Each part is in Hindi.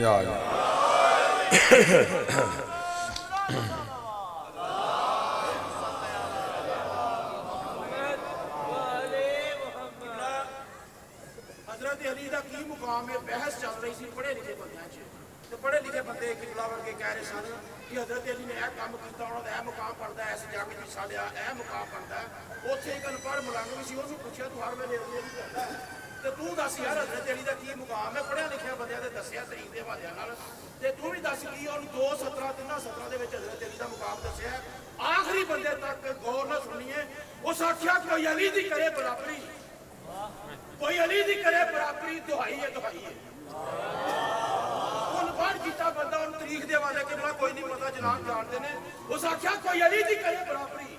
या हजरत अली का की मुकाम है, बहस चल रही थी पढ़े लिखे बंद तो पढ़े लिखे बंदे किबला वर्गे कह रहे सन कि हजरत अली ने यह काम किया, उन्होंने यह मुकाम बनता है, इस जंग में हिस्सा लिया, यह मुकाम बनता है। उत्थे एक अनपढ़ मलंग भी सी, उसने पूछा तू हर वेले अली अली करता है तो तू दस यार हजरत अली का की मुकाम है, पढ़िया लिखिया बंदे ने दसिया तरीक के हवाले नाल ते तू भी दस की उन्होंने 2:17 3:17 के हजरत अली का मुकाम दसिया। आखिरी बंदे तक गौर न सुनिए, उस आख्या कोई अली दी करे बराबरी, कोई अली दी करे बराबरी, दुहाई है दुहाई है। बंदा उन तरीक दे वाले के कोई नहीं पता जनाब जानते ने, उस आख्या कोई अली दी करे बराबरी,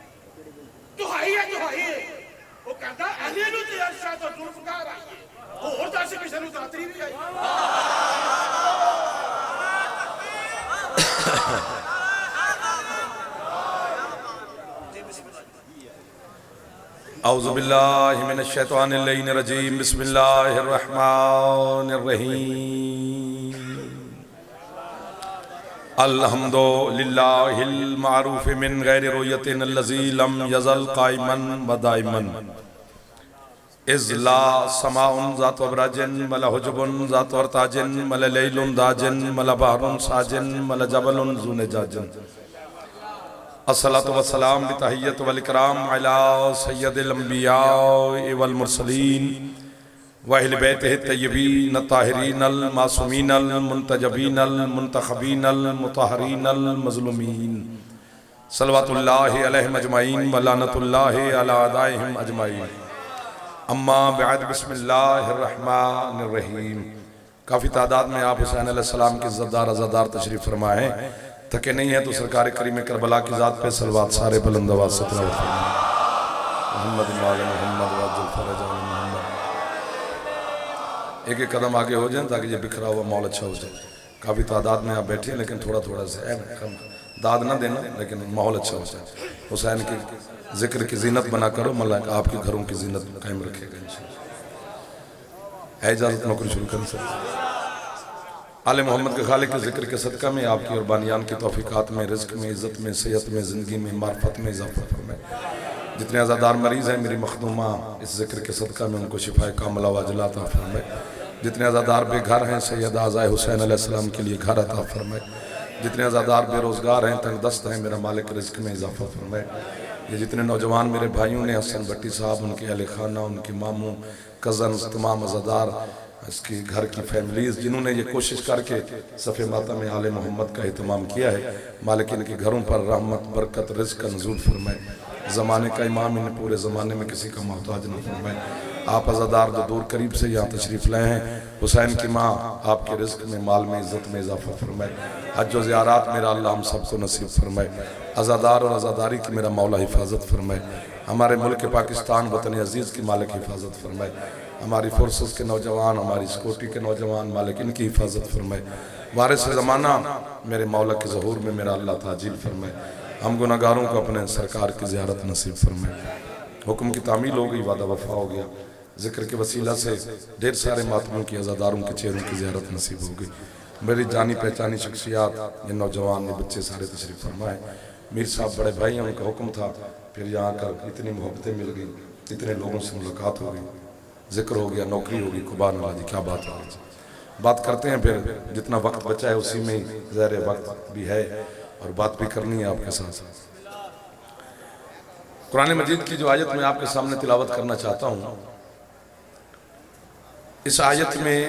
दुहाई है दुहाई है। वो कहता अली नूं ते अर्शा तो जुल्फकार आई है, होर दस किसे नूं दातरी भी आई। औज़ु बिल्लाहि मिनश शैतानिर रजीम, बिस्मिल्लाहिर रहमानिर रहीम। अल्हम्दुलिल्लाहिल मारूफ मिन गैरि रुयतिन अल्लज़ी लम यज़ल काइमन व दाइमन इज़ ला समाउन ज़ातु अबराजिन वला हुजुबुन ज़ातु अर्ताजिन वला लैलुन दाजिन वला बहरुन साजिन वला जबलुन ज़ू नजाजिन। अस्सलातु वस्सलाम बितहिय्यति वल इकराम अला सय्यदिल अंबिया वल मुरसलीन व अहले बैतिहि तय्यबीन ताहिरीन अल मासूमीन अल मुंतजबीन अल मुंतखबीन अल मुतहहरीन अल मज़लूमीन सल्लल्लाहु अलैहिम अजमाइन व लानतुल्लाहि अला अदाइहिम अजमाइन। अम्मा बअद, बिस्मिल्लाहिर रहमानिर रहीम। काफ़ी तादाद में आप हुसैन अलैहिस्सलाम के इज़्ज़तदार अज़ादार तशरीफ़ फरमा है, थके नहीं है तो सरकार करीम करबला की ज़ात पे सलवात सारे बुलंद आवाज़ से तिलावत फरमाएं। मोहम्मद वाले मोहम्मद वाजुल फरज वाले मोहम्मद। एक एक कदम आगे हो जाए ताकि ये बिखरा हुआ माहौल अच्छा हो जाए। काफ़ी तादाद में आप बैठे लेकिन थोड़ा थोड़ा सा दाद ना देना, लेकिन माहौल अच्छा हो जाए। हुसैन के जिक्र की जीनत बना करो, मल्लाह आपके घरों की जीनत कायम रखेगा इंशाअल्लाह। है इजाज़त नौकरी शुरू करें सर। आले मोहम्मद के खालिक के जिक्र के सदका में आपकी और बानियान की तौफीकात में, रिज़्क में, इज़्ज़त में, सेहत में, ज़िंदगी में, मार्फत में इजाफ़ा फरमाए। जितने आज़ादार मरीज़ हैं मेरी मखदूमा इस जिक्र के सदका में उनको शिफाए कामिला व अजला अता फरमाए। जितने आज़ादार बेघर हैं सैयद आज़ाए हुसैन अलैहिस्सलाम के लिए घर अता फरमाए। जितने आज़ादार बेरोज़गार हैं, तंग दस्त हैं, मेरा मालिक रिज़्क में इजाफ़ा फरमाए। ये जितने नौजवान मेरे भाइयों ने, हसन भट्टी साहब, उनके अहले खाना, उनके मामू, कज़न, तमाम आज़ादार, इसकी घर की फैमिलीज़ जिन्होंने ये कोशिश करके सफ़े माता में आले मोहम्मद का एहतमाम किया है, मालिक इनके घरों पर रहमत बरकत रिज़्क का नज़ूल फरमाए। ज़माने का इमाम, इन्हें पूरे ज़माने में किसी का मोहताज न फरमाए। आप आज़ादार जो दूर करीब से यहाँ तशरीफ़ लाए हैं, हुसैन की माँ आपके रिज़्क में, माल में, इज़्ज़त में इजाफ़ा फरमाए। हज व ज़ियारत मेरा अल्लाह हम सबको नसीब फरमाए। आज़ादार और आज़ादारी की मेरा मौला हिफाजत फरमाए। हमारे मुल्क पाकिस्तान वतन अज़ीज़ की मालिक हिफाजत फरमाए। हमारी फोर्सेस के नौजवान, हमारी सिक्योरिटी के नौजवान, मालिक इनकी हिफाजत फरमाए। वारिस ज़माना मेरे मौला के ज़हूर में मेरा अल्लाह ताजील फरमाए। हम गुनाहगारों को अपने सरकार की ज़ियारत नसीब फरमाए। हुक्म की तामील हो गई, वादा वफा हो गया। जिक्र के वसीला से ढेर सारे मातमों की, आज़ादारों के चेहरों की ज़ियारत नसीब हो गई। मेरी जानी पहचानी शख्सियात, ये नौजवान, ये बच्चे सारे तशरीफ़ फरमाए। मीर साहब बड़े भाई हैं, उनका हुक्म था, फिर यहाँ आकर इतनी मोहब्बतें मिल गई, इतने लोगों से मुलाकात हो गई, जिक्र हो गया, नौकरी होगी। खुबान अल्लाह जी, क्या बात है। बात करते हैं, फिर जितना वक्त बचा है उसी में ज़ाहिर वक्त भी है और बात भी करनी है आपके साथ। कुरान मजीद की जो आयत मैं आपके सामने तिलावत करना चाहता हूँ, इस आयत में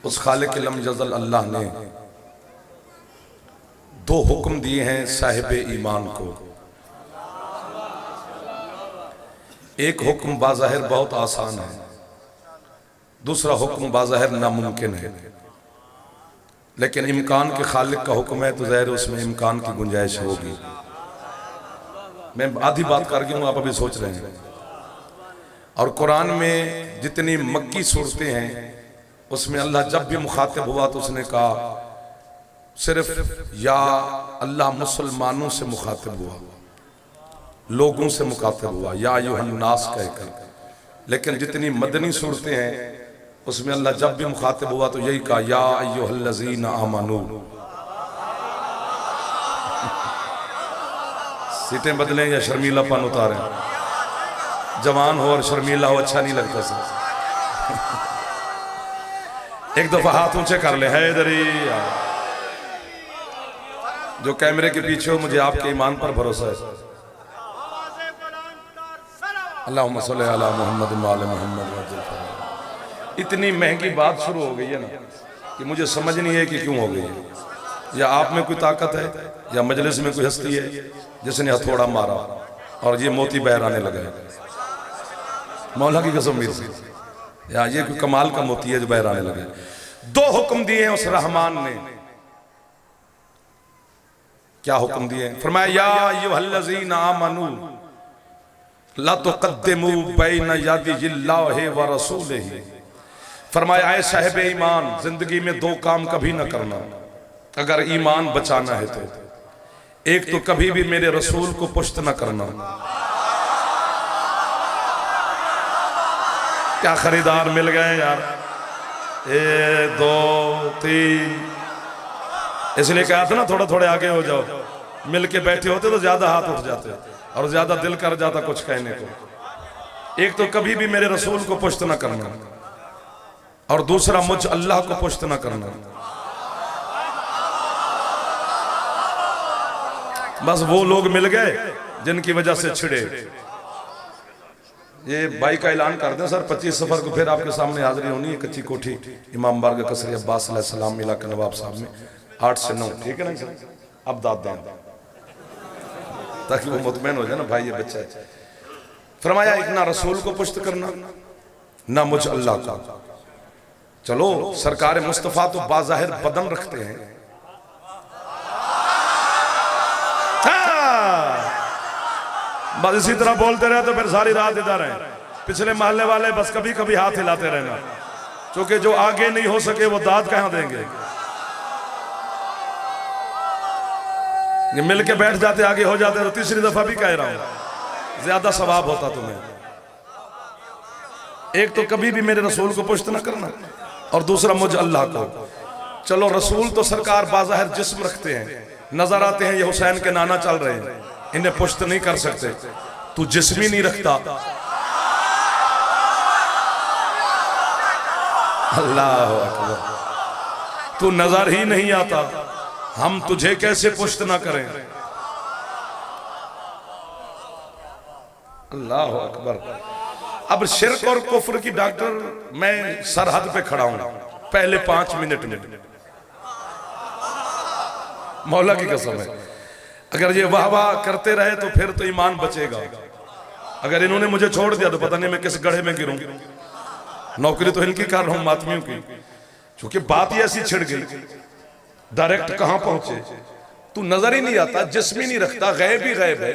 उस खालिक लम यज़ल अल्लाह ने दो हुक्म दिए हैं साहिब ईमान को। एक हुक्म बाज़ाहिर बहुत आसान है, दूसरा हुक्म बाज़ाहिर नामुमकिन है, लेकिन इम्कान के खालिक का हुक्म है तो ज़ाहिर उसमें इम्कान की गुंजाइश होगी। मैं आधी बात कर गया हूँ, आप अभी सोच रहे हैं। और कुरान में जितनी मक्की सूरतें हैं उसमें अल्लाह जब भी मुखातिब हुआ तो उसने कहा सिर्फ या अल्लाह मुसलमानों से मुखातिब हुआ, लोगों से मुखातिब हुआ, या अय्युहन नास कहकर। लेकिन जितनी मदनी सूरतें हैं उसमें अल्लाह जब भी मुखातिब हुआ तो यही कहा, या अय्युहल्लज़ीना आमनू। सीटें बदलें या शर्मीलापन उतारें, जवान हो और शर्मीला हो अच्छा नहीं लगता सर। एक दफा हाथ ऊंचे कर ले, हैदरी। जो कैमरे के पीछे हो, मुझे आपके ईमान पर भरोसा है। अल्लाहुम्मा सल्ली अला मुहम्मद व आले मुहम्मद। इतनी महंगी बात शुरू हो गई है ना कि मुझे समझ नहीं है कि क्यों हो गई है। या आप में कोई ताकत है या मजलिस में कोई हस्ती है जिसने हथौड़ा मारा और ये मोती बहर आने लगा है। मौला की कसम मीर से, या ये कोई कमाल का मोती है जो बहर आने लगे। दो हुक्म दिए हैं उस रहमान ने। क्या हुक्म दिए? फरमाया, या अय्युहल्लज़ीना आमनू ला तुक़द्दिमू बैना यदिल्लाहि व रसूलिही। फरमाया, ऐ साहिब ईमान, जिंदगी में दो काम कभी ना करना अगर ईमान बचाना है तो। एक तो कभी भी मेरे रसूल को पुश्त न करना। क्या खरीदार मिल गए यार, 1 2 3। इसलिए कहा था ना थोड़ा थोड़े आगे हो जाओ। मिल के बैठे होते तो ज्यादा हाथ उठ जाते और ज्यादा दिल कर जाता कुछ कहने को। एक तो कभी भी मेरे रसूल को पुश्त न करना और दूसरा मुझ अल्लाह को पुश्त न करना। बस वो लोग मिल गए जिनकी वजह से छिड़े। ये भाई का ऐलान कर दें सर, 25 सफर को फिर आपके सामने हाजिरी होनी है कच्ची कोठी इमाम बारगाह कसरी अब्बास अलैहिस्सलाम मिला के नवाब साहब में 8 से 9। ठीक है ना सर? अब दाद दान ताकि वो मुतमैन हो जाए ना, भाई ये बच्चा है। फरमाया, एक ना रसूल को पुश्त करना ना मुझ अल्लाह का। चलो सरकार मुस्तफा तो बाज़ाहिर बदन रखते हैं, बस इसी तरह बोलते रहे तो फिर सारी रात इधर है। पिछले मोहल्ले वाले बस कभी कभी हाथ हिलाते रहना, क्योंकि जो आगे नहीं हो सके वो दाद कहां देंगे। ये मिल के बैठ जाते आगे हो जाते। तो तीसरी दफा भी कह रहा हूं, ज्यादा सवाब होता तुम्हें। एक तो कभी भी मेरे रसूल को पुश्त न करना और दूसरा मुझ अल्लाह को। चलो रसूल तो सरकार बाज़ाहिर जिस्म रखते हैं, नजर आते हैं ये हुसैन के नाना चल रहे हैं, इन्हें पुश्त नहीं कर सकते। तू जिस्म ही नहीं रखता। अल्लाह अकबर। तू नजर ही नहीं आता, हम तुझे कैसे पुश्त ना करें। अल्लाह अकबर। अब शिर्क और कुफ्र की डॉक्टर मैं सरहद पे खड़ा हूं पहले 5 मिनट में, मौला की कसम है। अगर ये वाह वाह करते रहे तो फिर तो ईमान बचेगा। अगर इन्होंने मुझे छोड़ दिया तो पता नहीं मैं किस गड्ढे में गिरूं। नौकरी तो इनकी कर रहा हूं, मातमियों की, क्योंकि बात ही ऐसी छिड़ गई। डायरेक्ट कहां पहुंचे, तू नजर ही नहीं आता, जिस्म ही नहीं रखता, गैब ही गैब है।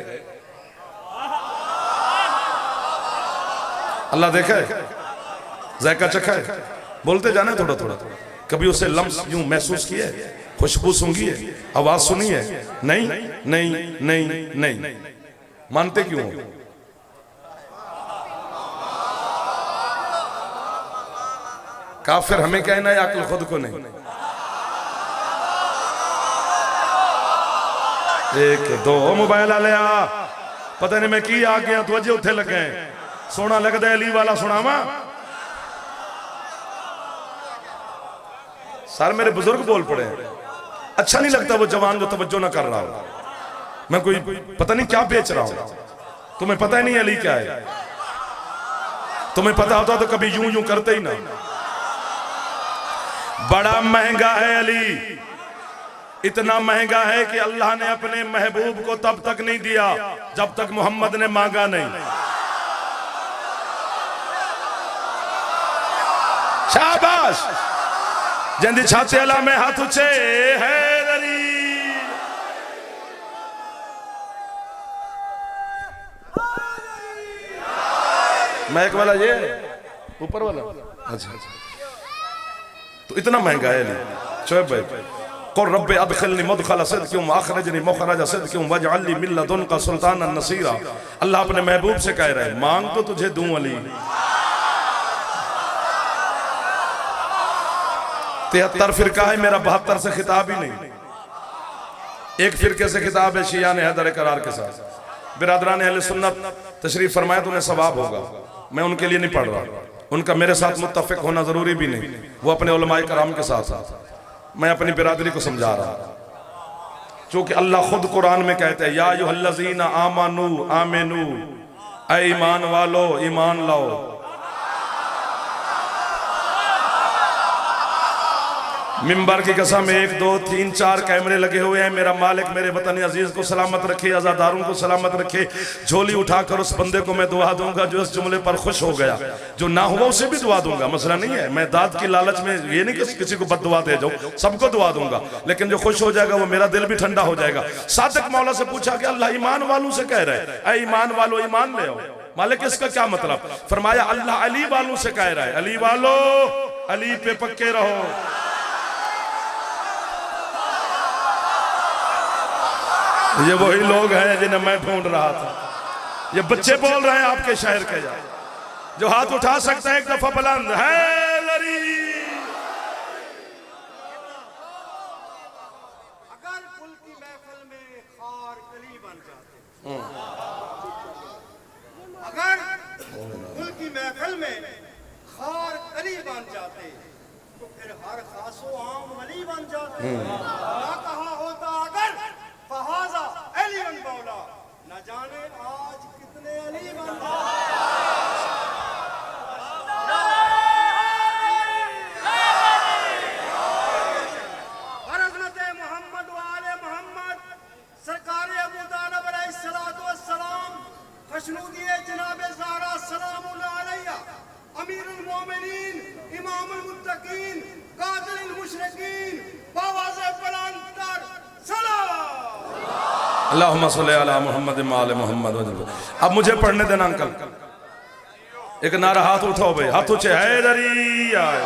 अल्लाह देखा है, जायका चखा है, बोलते जाना थोड़ा थोड़ा। कभी उसे लम्स यूं महसूस किया है, खुशबू सूंघी है, आवाज सुनी है? नहीं नहीं नहीं नहीं। मानते क्यों हो? काफिर हमें कहना है, अक्ल खुद को नहीं। 1 2 मोबाइल आ लिया, पता नहीं मैं की आ गया तो अजे उथे लगे। सोना लगता है अली वाला सुनावा। सर मेरे बुजुर्ग बोल पड़े, अच्छा नहीं लगता वो जवान जो तवज्जो ना कर रहा हो। मैं कोई पता नहीं क्या बेच रहा हूं, तुम्हें पता ही नहीं अली क्या है। तुम्हें पता होता तो कभी यूं यूं करते ही ना। बड़ा महंगा है अली, इतना महंगा है कि अल्लाह ने अपने महबूब को तब तक नहीं दिया जब तक मोहम्मद ने मांगा नहीं। शाबाश। जंदी छाते अला में हाथ उचे हैदरी। महक वाला ये ऊपर वाला, अच्छा तो इतना महंगा है नहीं। शोएब भाई, कुल रब्बे अदखिलनी मुदखल सिद्क़िन व अखरिजनी मुखरज सिद्क़िन वजअलनी मिन लदुनका सुल्तानन नसीरा। अल्लाह अपने महबूब से कह रहा है, मांग तो तुझे दूं अली। 73 फिरका है, मेरा 72 से खिताब ही नहीं। एक फिरके से खिताब है शियान हैदर करार के साथ। बिरादरान अहले सुन्नत तशरीफ फरमाया तो उन्हें सवाब होगा, मैं उनके लिए नहीं पढ़ रहा, उनका मेरे साथ मुत्तफिक होना जरूरी भी नहीं, वो अपने उलमाए कराम के साथ साथ, मैं अपनी बिरादरी को समझा रहा। चूंकि अल्लाह खुद कुरान में कहते हैं या अय्युहल्लज़ीना आमनू आमिनू, ऐ ईमान वालो ईमान लाओ। मिंबर की कसम 1 2 3 4 कैमरे लगे हुए हैं। मेरा मालिक मेरे वतन अजीज को सलामत रखे, आजादारों को सलामत रखे। झोली उठाकर उस बंदे को मैं दुआ दूंगा जो इस जुमले पर खुश हो गया, जो ना हुआ उसे भी दुआ दूंगा, मसला नहीं है। मैं दाद की लालच में ये नहीं कि किसी को बद्दुआ दे जाऊं, सबको दुआ दूंगा, लेकिन जो खुश हो जाएगा वो मेरा दिल भी ठंडा हो जाएगा। सादिक मौला से पूछा कि अल्लाह ईमान वालों से कह रहे हैं, ऐ ईमान वालों ईमान ले आओ। मालिक इसका क्या मतलब? फरमाया अल्लाह अली वालों से कह रहा है, अली वालो अली पे पक्के रहो। ये वही लोग हैं जिन्हें मैं ढूंढ रहा था। ये बच्चे बोल रहे हैं आपके शहर के, जा जो हाथ उठा सकते हैं एक दफा बुलंद है लरी। अगर कुल की महफिल में खार कली बन जाते, अगर कुल की महफिल में खार कली बन जाते तो फिर हर खासो आम वली बन जाते। ना कहा होता अगर फहाजा अली मौला, न जाने आज कितने अली बन जाते। और हज़रत मोहम्मद वाले मोहम्मद सरकार अबू तालिब अलैहिस्सलातु वस्सलाम, खुशनुदी जनाब ज़हरा सलामुल्लाह अलैहा, अमीरुल मोमिनीन, इमामुल मुत्तकीन, कातिलुल मुशरिकीन, बावाज़े बुलंदतर सलाम। अल्लाहुम्मा सल्ली अला मुहम्मद व आले मुहम्मद। अब मुझे पढ़ने देना अंकल, एक नारा हाथ उठाओ भाई, हाथ ऊंचे, हैदरी आए।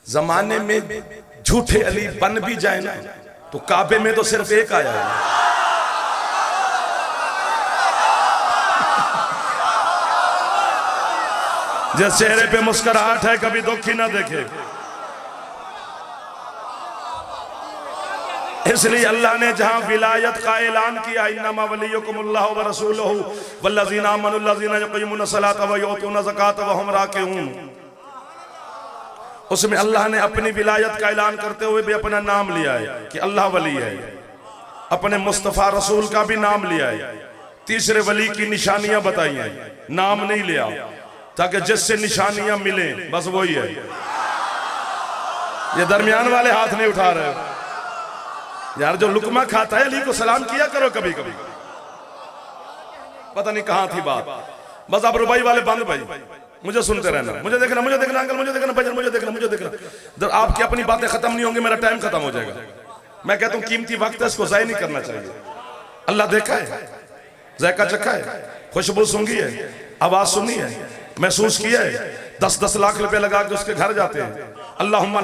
जमाने में झूठे अली बन भी जाए ना तो काबे में तो सिर्फ एक आया है। जिस चेहरे पे मुस्कुराहट है कभी दुख ही ना देखे। इसलिए अल्लाह ने जहां विलायत का ऐलान किया, इन्नमा वलियुकुमुल्लाहु व रसूलुहु वल्लज़ीना आमनु अल्लज़ीना युक़ीमूना सलाता व युतूना ज़काता व हुम राकिऊन, उसमें अल्लाह ने अपनी विलायत का ऐलान करते हुए भी अपना नाम लिया है कि अल्लाह वली है, अपने मुस्तफ़ा रसूल का भी नाम लिया है, तीसरे वली की निशानियां बताई हैं, नाम नहीं लिया, ताकि जिससे निशानियां मिले बस वही है। ये दरमियान वाले हाथ नहीं उठा रहे यार, जो लुकमा खाता है अली को सलाम किया करो कभी कभी। पता नहीं कहां थी बात, बस आप रुबाई वाले बंद भाई, मुझे सुनते रहना, मुझे देखना अंकल, मुझे देखना भजन, मुझे देखना। जब आपकी अपनी बातें खत्म नहीं होंगी मेरा टाइम खत्म हो जाएगा। मैं कहता हूं कीमती वक्त है, इसको जाया नहीं करना चाहिए। अल्लाह देखा है, जायका चखा है, खुशबू सूंघी है, आवाज सुनी है, महसूस किया है, 10-10 लाख रुपए लगा के उसके घर जाते हैं, अल्लाहुम्मा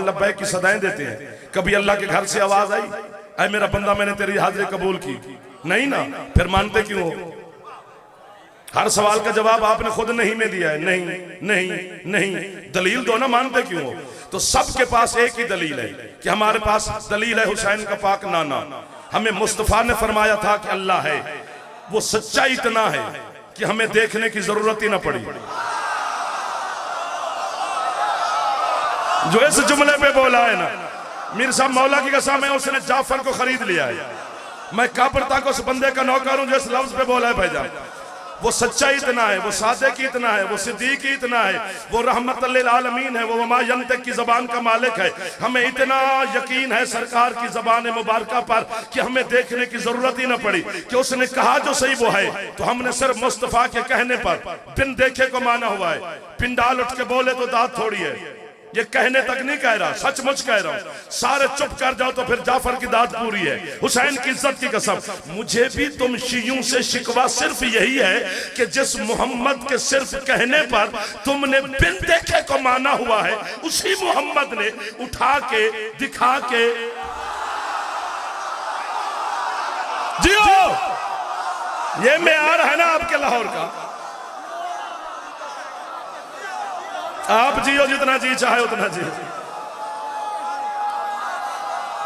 लब्बैक की सदाएं देते हैं। कभी अल्लाह के घर से आवाज आई, ऐ मेरा बंदा मैंने तेरी हाजिरी कबूल की? नहीं ना, फिर मानते क्यों हो? हर सवाल का जवाब आपने खुद नहीं में दिया है, नहीं, दलील दो ना, मानते क्यों हो? तो सबके पास एक ही दलील है कि हमारे पास दलील है हुसैन का पाक नाना। हमें मुस्तफा ने फरमाया था कि अल्लाह है, वो सच्चा इतना है कि हमें देखने की जरूरत ही ना पड़ी। जो इस जुमले पे बोला है ना, मीर साहब मौला की कसम है, उसने जाफर को खरीद लिया है। मैं कापर तक उस बंदे का नौकर हूं जो इस लफ्ज पे बोला है भाईजान। वो सच्चा इतना है, वो सादे की इतना है, वो सिद्दीक इतना है, वो रहमत लिल आलमीन है, वो वमा यंतिक की जबान का मालिक है। हमें इतना यकीन है सरकार की जबान मुबारका पर कि हमें देखने की जरूरत ही ना पड़ी कि उसने कहा जो सही वो है। तो हमने सिर्फ मुस्तफा के कहने पर बिन देखे को माना हुआ है। पिंडाल उठ के बोले तो दाद थोड़ी है, ये कहने तक नहीं कह रहा, सचमुच कह रहा हूं। सारे चुप कर जाओ तो फिर जाफर की दाद पूरी है। हुसैन की इज्जत की कसम, मुझे भी तुम शियों से शिकवा सिर्फ यही है कि जिस मोहम्मद के सिर्फ कहने पर तुमने बिन देखे को माना हुआ है, उसी मोहम्मद ने उठा के दिखा के जियो। ये मेयार है ना आपके लाहौर का। आप जियो जितना जी चाहे उतना जी।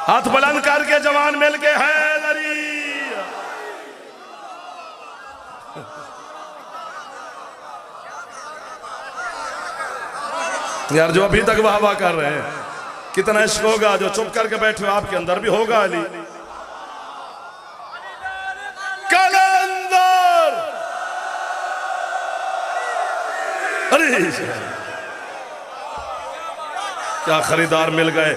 हाथ बुलंद करके जवान मिल के हैदरी। यार जो अभी तक वाह वाह कर रहे हैं, कितना इश्क होगा जो चुप करके बैठे हो, आपके अंदर भी होगा अली। कलंदर अरे क्या खरीदार मिल गए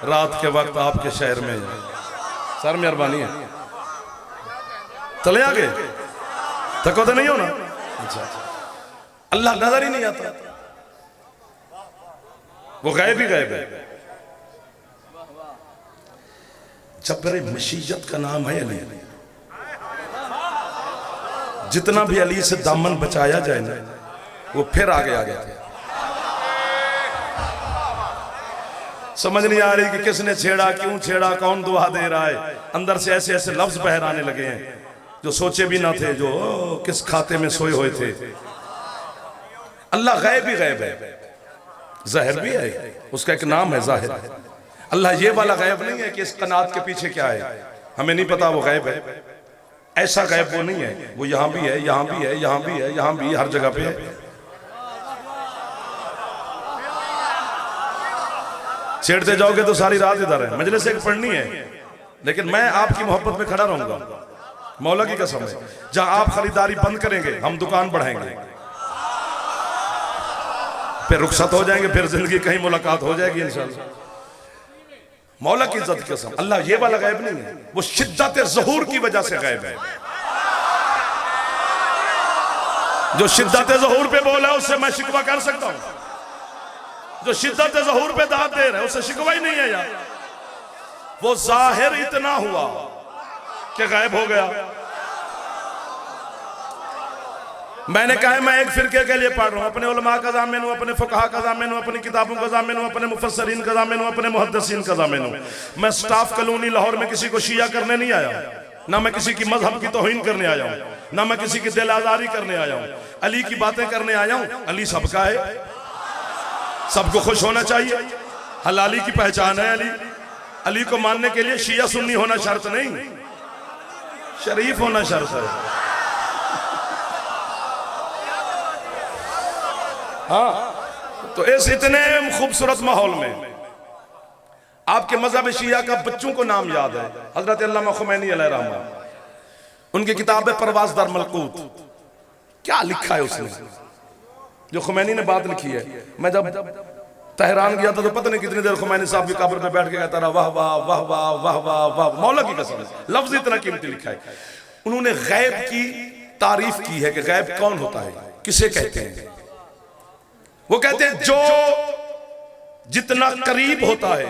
रात के वक्त आपके शहर में। सर मेहरबानी है, चले आगे, थको तो नहीं हो ना? अच्छा, अल्लाह नजर ही नहीं आता, वो गायब ही गायब है। जब्र मशीयत का नाम है अली। जितना भी अली से दामन बचाया जाए ना, वो फिर आगे आ गया। समझ नहीं आ रही कि किसने छेड़ा, क्यों छेड़ा, कौन दुआ दे रहा है। अंदर से ऐसे ऐसे लफ्ज बहराने लगे हैं जो सोचे भी ना थे, जो किस खाते में सोए हुए थे। अल्लाह गायब ही गायब है, ज़ाहिर भी है, उसका एक नाम है ज़ाहिर। अल्लाह ये वाला गायब नहीं है कि इस कनात के पीछे क्या है हमें नहीं पता, वो गायब है। ऐसा गायब वो नहीं है, वो यहाँ भी है, यहाँ भी है, यहाँ भी है, यहाँ भी, हर जगह पे है। छेड़ते जाओगे तो सारी रात इधर है, मजलिस एक पढ़नी है, लेकिन मैं आपकी मोहब्बत में खड़ा रहूंगा, मौला की कसम है। जहां आप खरीदारी बंद करेंगे हम दुकान बढ़ाएंगे, फिर रुखसत हो जाएंगे, फिर जिंदगी कहीं मुलाकात हो जाएगी इंशाल्लाह। मौला की इज्जत की कसम, अल्लाह ये वाला गायब नहीं है, वो शिद्दत ज़हूर की वजह से गायब है। जो शिद्दत ज़हूर पे बोला है उससे मैं शिकवा कर सकता हूं, जो शिद्दत ज़हूर पे दाद दे रहे हैं उससे शिकवा ही नहीं है यार। वो जाहिर इतना हुआ कि गायब हो गया। मैंने कहा मैं एक फिरके के लिए पढ़ रहा हूं, अपने उलमा का ज़ामिन हूं, अपने फुक़हा का ज़ामिन हूं, अपनी किताबों का ज़ामिन हूं, अपने मुफस्सिरीन का ज़ामिन हूं, अपने मुहद्दिसीन का ज़ामिन हूं। मैं स्टाफ कॉलोनी लाहौर में किसी को शिया करने नहीं आया, ना मैं किसी की मजहब की तौहीन करने आया हूं, ना मैं किसी की दिल आज़ारी करने आया हूं। अली की बातें करने आया हूं। अली सबका है, सबको खुश होना चाहिए, हलाली की पहचान है अली। अली को मानने के लिए शिया सुन्नी होना शर्त नहीं, शरीफ होना शर्त है। हाँ, तो इस इतने खूबसूरत माहौल में आपके मजहब शिया का बच्चों को नाम याद है, हजरत अल्लामा खुमैनी अलैहिर्रहमान। उनकी किताब है परवाज़ दर मलकूत। क्या लिखा है उसने, जो खुमैनी ने बात लिखी है। मैं जब तहरान गया था तो पता नहीं कितनी देर खुमैनी साहब की कब्र पे बैठ के कहता रहा, वाह वाह वाह वाह वाह वाह वाह। मौला की कसम, लफ्ज इतना कीमती लिखा है। उन्होंने गैब की तारीफ की है कि गैब कौन होता है, किसे कहते हैं। वो कहते हैं जो जितना करीब होता है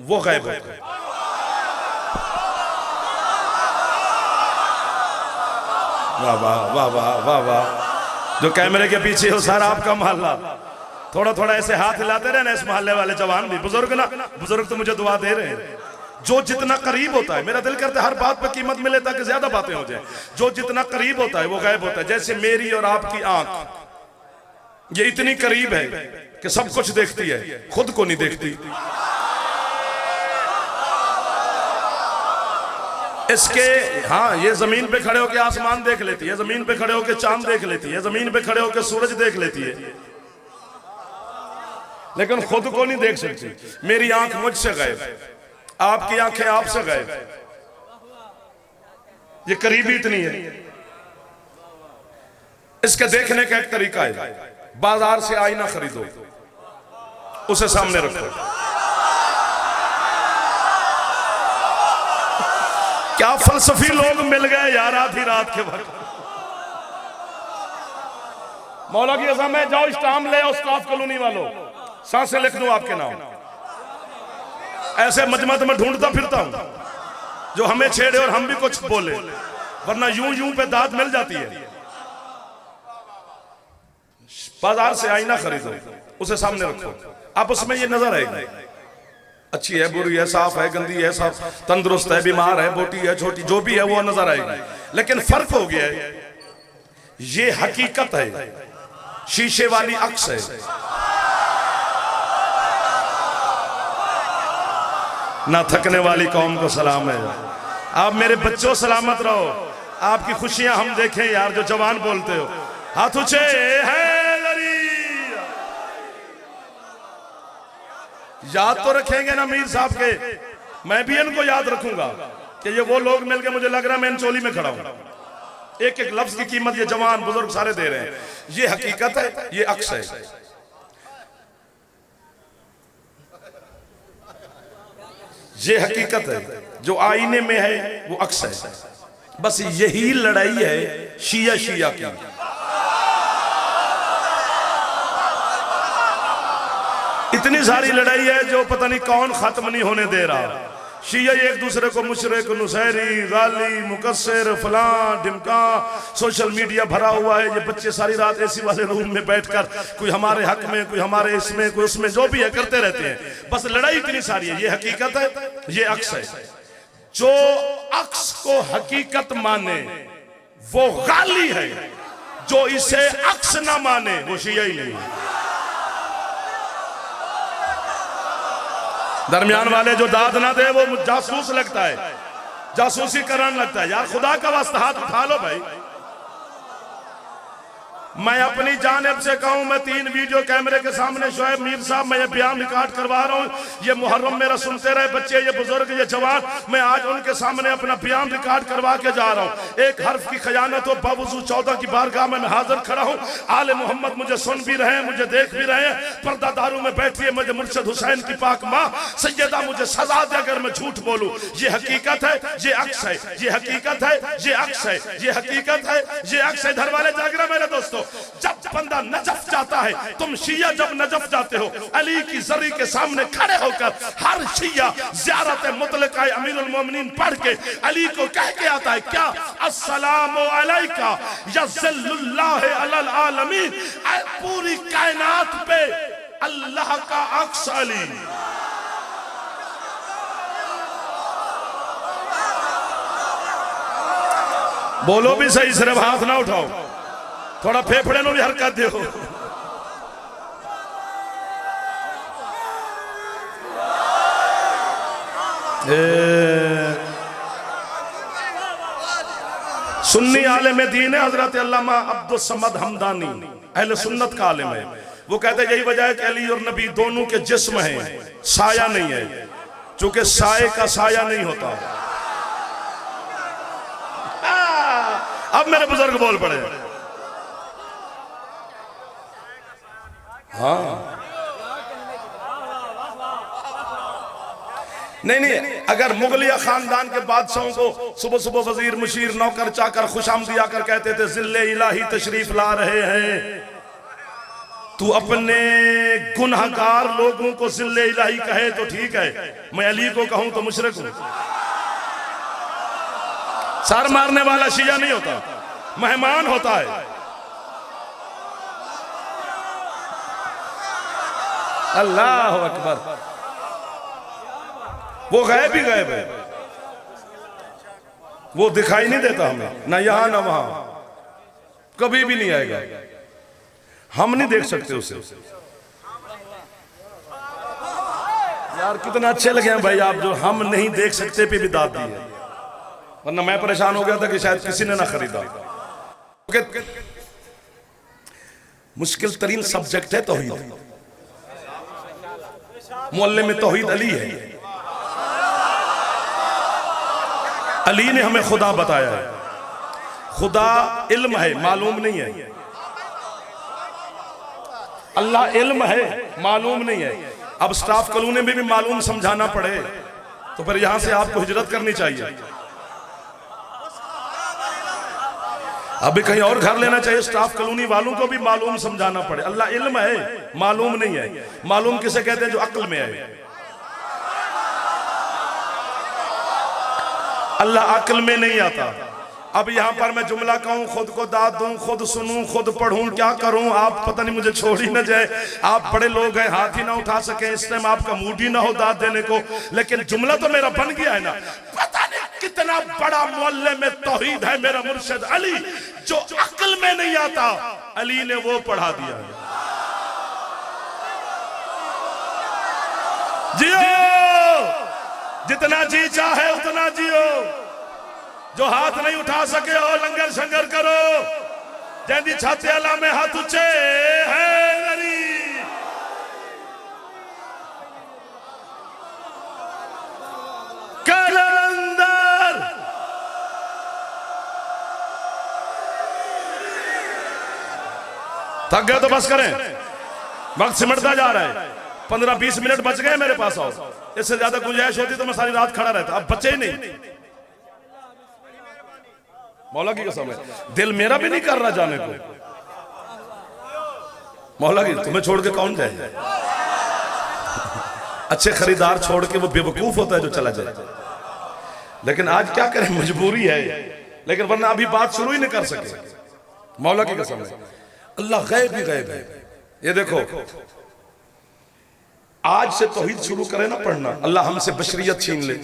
वो गैब होता है। वाह वाह वाह वाह वाह वाह। जो कैमरे के पीछे हो सारा आपका मोहल्ला, थोड़ा थोड़ा ऐसे हाथ हिलाते रहे ना इस मोहल्ले वाले जवान भी, बुजुर्ग ना, बुजुर्ग तो मुझे दुआ दे रहे हैं। जो जितना करीब होता है, मेरा दिल करता है हर बात पे कीमत मिले ताकि ज्यादा बातें हो जाए। जो जितना करीब होता है वो गायब होता है। जैसे मेरी और आपकी आंख ये इतनी करीब है कि सब कुछ देखती है, खुद को नहीं देखती। इसके हाँ, ये जमीन पे खड़े होकर आसमान देख लेती है, जमीन पे खड़े होकर चांद देख लेती है, जमीन पे खड़े होकर सूरज देख लेती है, लेकिन खुद को नहीं देख सकती। मेरी आंख मुझसे गायब, आपकी आंखें आपसे गायब। ये करीबी इतनी है। इसके देखने का एक तरीका है, बाजार से आईना खरीदो, उसे सामने रखो। क्या फलसफी लोग मिल गए यार आधी रात के वक्त। मौला की कसम है, जाओ स्टाम्प ले आओ स्टाफ कॉलोनी वालों, सांसें लिख दूं आपके नाम। ऐसे मजमत में ढूंढता फिरता हूं जो हमें छेड़े और हम भी कुछ बोले, वरना यूं यूं पे दाद मिल जाती है। बाजार से आईना खरीदो, उसे सामने रखो, आप उसमें ये नजर आएगी, अच्छी है, बुरी है, साफ है, गंदी है, साफ, तंदुरुस्त है, बीमार है, मोटी है, छोटी, जो भी है वो नजर आएगी। लेकिन फर्क हो गया है, ये हकीकत है, शीशे वाली अक्स है। ना थकने वाली कौम को सलाम है। आप मेरे बच्चों सलामत रहो, आपकी खुशियां हम देखें यार, जो जवान बोलते हो। हाथ ऊंचे हैदरी। याद तो रखेंगे ना मीर साहब के, मैं भी इनको याद रखूंगा कि ये वो लोग मिलके, मुझे लग रहा है मैं इन चोली में खड़ा हूं। एक एक लफ्ज की कीमत ये जवान बुजुर्ग सारे दे रहे हैं। ये हकीकत है, ये अक्स है। ये हकीकत है, जो आईने में है वो अक्स है। बस यही लड़ाई है शिया शिया की। इतनी सारी लड़ाई है जो पता नहीं कौन खत्म नहीं होने दे रहा। शिया एक दूसरे को मुशरिक, नुसैरी, गाली, मुकस्सिर, फलां ढिमका, सोशल मीडिया भरा हुआ है। ये बच्चे सारी रात एसी वाले रूम में बैठकर कोई हमारे हक में, कोई हमारे इसमें, कोई उसमें, जो भी है करते रहते हैं। बस लड़ाई इतनी सारी है। ये हकीकत है, ये अक्स है। जो अक्स को हकीकत माने वो गाली है, जो इसे अक्स ना माने वो शिया ही नहीं है। दरमियान वाले जो दाद ना दे वो जासूस लगता है, जासूसी कराने लगता है। यार खुदा का वास्ता हाथ उठा लो भाई। मैं अपनी जानिब से कहूं, मैं 3 वीडियो कैमरे के सामने शोएब मीर साहब, मैं ये बयान रिकॉर्ड करवा रहा हूं। ये मुहर्रम मेरा सुनते रहे बच्चे, ये बुजुर्ग, ये जवान, मैं आज उनके सामने अपना बयान रिकॉर्ड करवा के जा रहा हूं। एक हर्फ की खयानत हो, बावजूद 14 की बारगाह में मैं हाजिर खड़ा हूं। आले मोहम्मद मुझे सुन भी रहे हैं, मुझे देख भी रहे हैं। पर्दा दारू में बैठी है मुझे मुर्शद हुसैन की पाक माँ सैयदा, मुझे सजा दे अगर मैं झूठ बोलूं। ये हकीकत है, ये अक्स है। ये हकीकत है, ये अक्स है। ये हकीकत है, ये अक्स है। घर वाले जाग रहे मेरे दोस्तों। जब बंदा नजफ जाता है, तुम शिया जब नजफ जाते हो, अली की जरी के सामने खड़े होकर हर शिया ज़ियारत मुतलका अमीरुल मोमिनीन पढ़ के अली को कह के आता है क्या, अस्सलामु अलैका या ज़ल्लुल्लाह अलल आलमीन। पूरी कायनात पे अल्लाह का अक्स अली। बोलो भी सही, सिर्फ हाथ ना उठाओ, थोड़ा फेफड़े में भी हरकत दो। सुन्नी आलिम दीन है हजरत अल्लामा अब्दुल समद हमदानी, अहले सुन्नत का आलिम है। वो कहते हैं यही वजह है कि अली और नबी दोनों के जिस्म हैं, साया नहीं है, चूंकि साये का साया नहीं होता। अब मेरे बुजुर्ग बोल पड़े। हाँ नहीं, अगर मुगलिया खानदान के बादशाहों को सुबह सुबह वजीर, मुशीर, नौकर, चाकर खुशामदी आकर कहते थे जिल्ले इलाही तशरीफ ला रहे हैं, तू अपने गुनहगार लोगों को जिल्ले इलाही कहे तो ठीक है, मैं अली को कहूं तो मुशरिक हूं। सर मारने वाला शिया नहीं होता, मेहमान होता है। अल्लाह अकबर। वो गैब ही गैब है, वो दिखाई नहीं देता हमें, ना यहां ना वहां, कभी भी नहीं आएगा, हम नहीं देख सकते उसे। यार कितना अच्छे लगे हैं भाई आप, जो हम नहीं देख सकते पे भी दाद दी है, वरना मैं परेशान हो गया था कि शायद किसी ने ना खरीदा। मुश्किल तरीन सब्जेक्ट है तौहीद। मोहल्ले में तौहीद अली है, अली ने हमें खुदा बताया है। खुदा इल्म है, मालूम नहीं है। अल्लाह इल्म है, मालूम नहीं है। अब स्टाफ कॉलोनी में भी मालूम समझाना पड़े तो फिर यहां से आपको हिजरत करनी चाहिए, अभी कहीं और घर लेना चाहिए। स्टाफ कॉलोनी वालों को भी मालूम समझाना पड़े। अल्लाह इल्म है, मालूम नहीं है। मालूम किसे कहते हैं? जो अक्ल में है। अल्लाह अक्ल में नहीं आता। अब यहाँ पर मैं जुमला कहूँ, खुद को दाद दूं, खुद सुनूं, खुद पढ़ूं, क्या करूं? आप पता नहीं मुझे छोड़ ही न जाए। आप बड़े लोग हैं, हाथ ही ना उठा सके, इस टाइम आपका मूड ही ना हो दाद देने को, लेकिन जुमला तो मेरा बन गया है ना। पता नहीं कितना बड़ा मोहल्ले में तौहीद है मेरा मुर्शिद अली, जो अक्ल में नहीं आता, अली ने वो पढ़ा दिया है। जियो जितना जी चाहे उतना जियो, जो हाथ नहीं उठा सके हो लंगर शंगर करो, जैसी छाती अला में हाथ ऊंचे हैदरी। कलंदर थक गए तो बस करें, वक्त सिमटता जा रहा है। 15-20 मिनट बच गए मेरे पास, आओ। इससे ज्यादा गुंजाइश होती तो मैं सारी रात खड़ा रहता, अब बचे ही नहीं। मौला की कसम है, दिल मेरा भी नहीं कर रहा जाने को। मौला की, तुम्हें छोड़ के कौन जाए? अच्छे खरीदार छोड़ के वो बेवकूफ होता है जो चला जाए। लेकिन आज क्या करें, मजबूरी है। लेकिन वरना अभी बात शुरू ही नहीं कर सके। मौला की कसम है, अल्लाह गैब ही गैब है। ये देखो, आज से तौहीद शुरू करें ना पढ़ना, अल्लाह हमसे बशरियत छीन ले,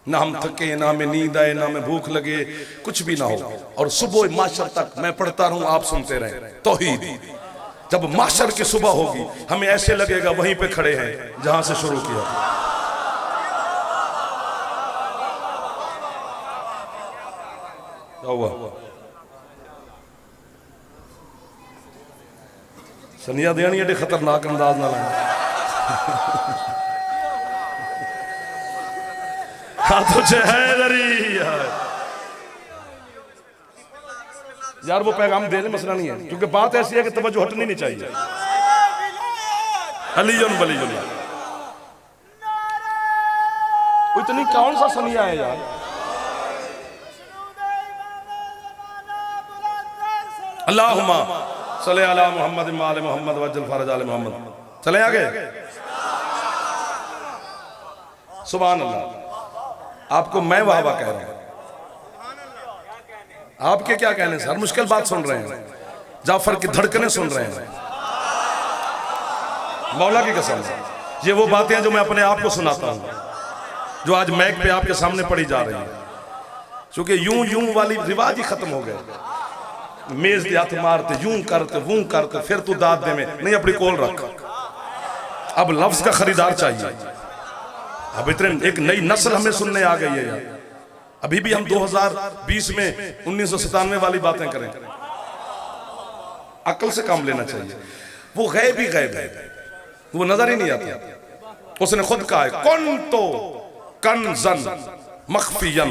ना हम थके, ना हमें नींद आए, ना हमें भूख लगे, कुछ भी ना हो। और सुबह माशर तक मैं पढ़ता रहूं, आप सुनते रहें तौहीद। जब माशर की सुबह होगी, हमें ऐसे लगेगा वहीं पे खड़े हैं जहां से शुरू किया। क्या हुआ? सनिया देनी एडे खतरनाक अंदाज ना लाए। हाथों से हैदरी यार, वो पैगाम देने मसला नहीं है, क्योंकि बात ऐसी है कि तवज्जो हटनी नहीं चाहिए। अलीजुन वलीजुन, इतनी कौन सा सनिया है यार? अल्लाहुम्मा सल्ली अला मुहम्मद व आले मुहम्मद वज्जल फरज आले मुहम्मद। चले आगे। सुभान अल्लाह। आपको मैं वाह वाह कह रहा हूं, आपके क्या कहने से? हर मुश्किल बात सुन रहे हैं, जाफर की धड़कनें सुन रहे हैं। मौला की कसम से ये वो बातें हैं जो मैं अपने आप को सुनाता हूं, जो आज मैक पे आपके सामने पढ़ी जा रही है। क्योंकि यूं यूं वाली रिवाज ही खत्म हो गए। मेज दे हाथ मारते, यूं करते, वूं करते, फिर तू दाद दे में नहीं, अपनी कोल रख। अब लफ्ज का खरीदार चाहिए। अब इतने एक नई नस्ल हमें सुनने आ गई है यार। अभी भी हम 2020 में 1997 वाली बातें करें, अक्ल से काम लेना चाहिए। वो गैब ही गैब है, वो नजर ही नहीं आता। उसने खुद कहा है, कौन तो कनज़न मख्फियन,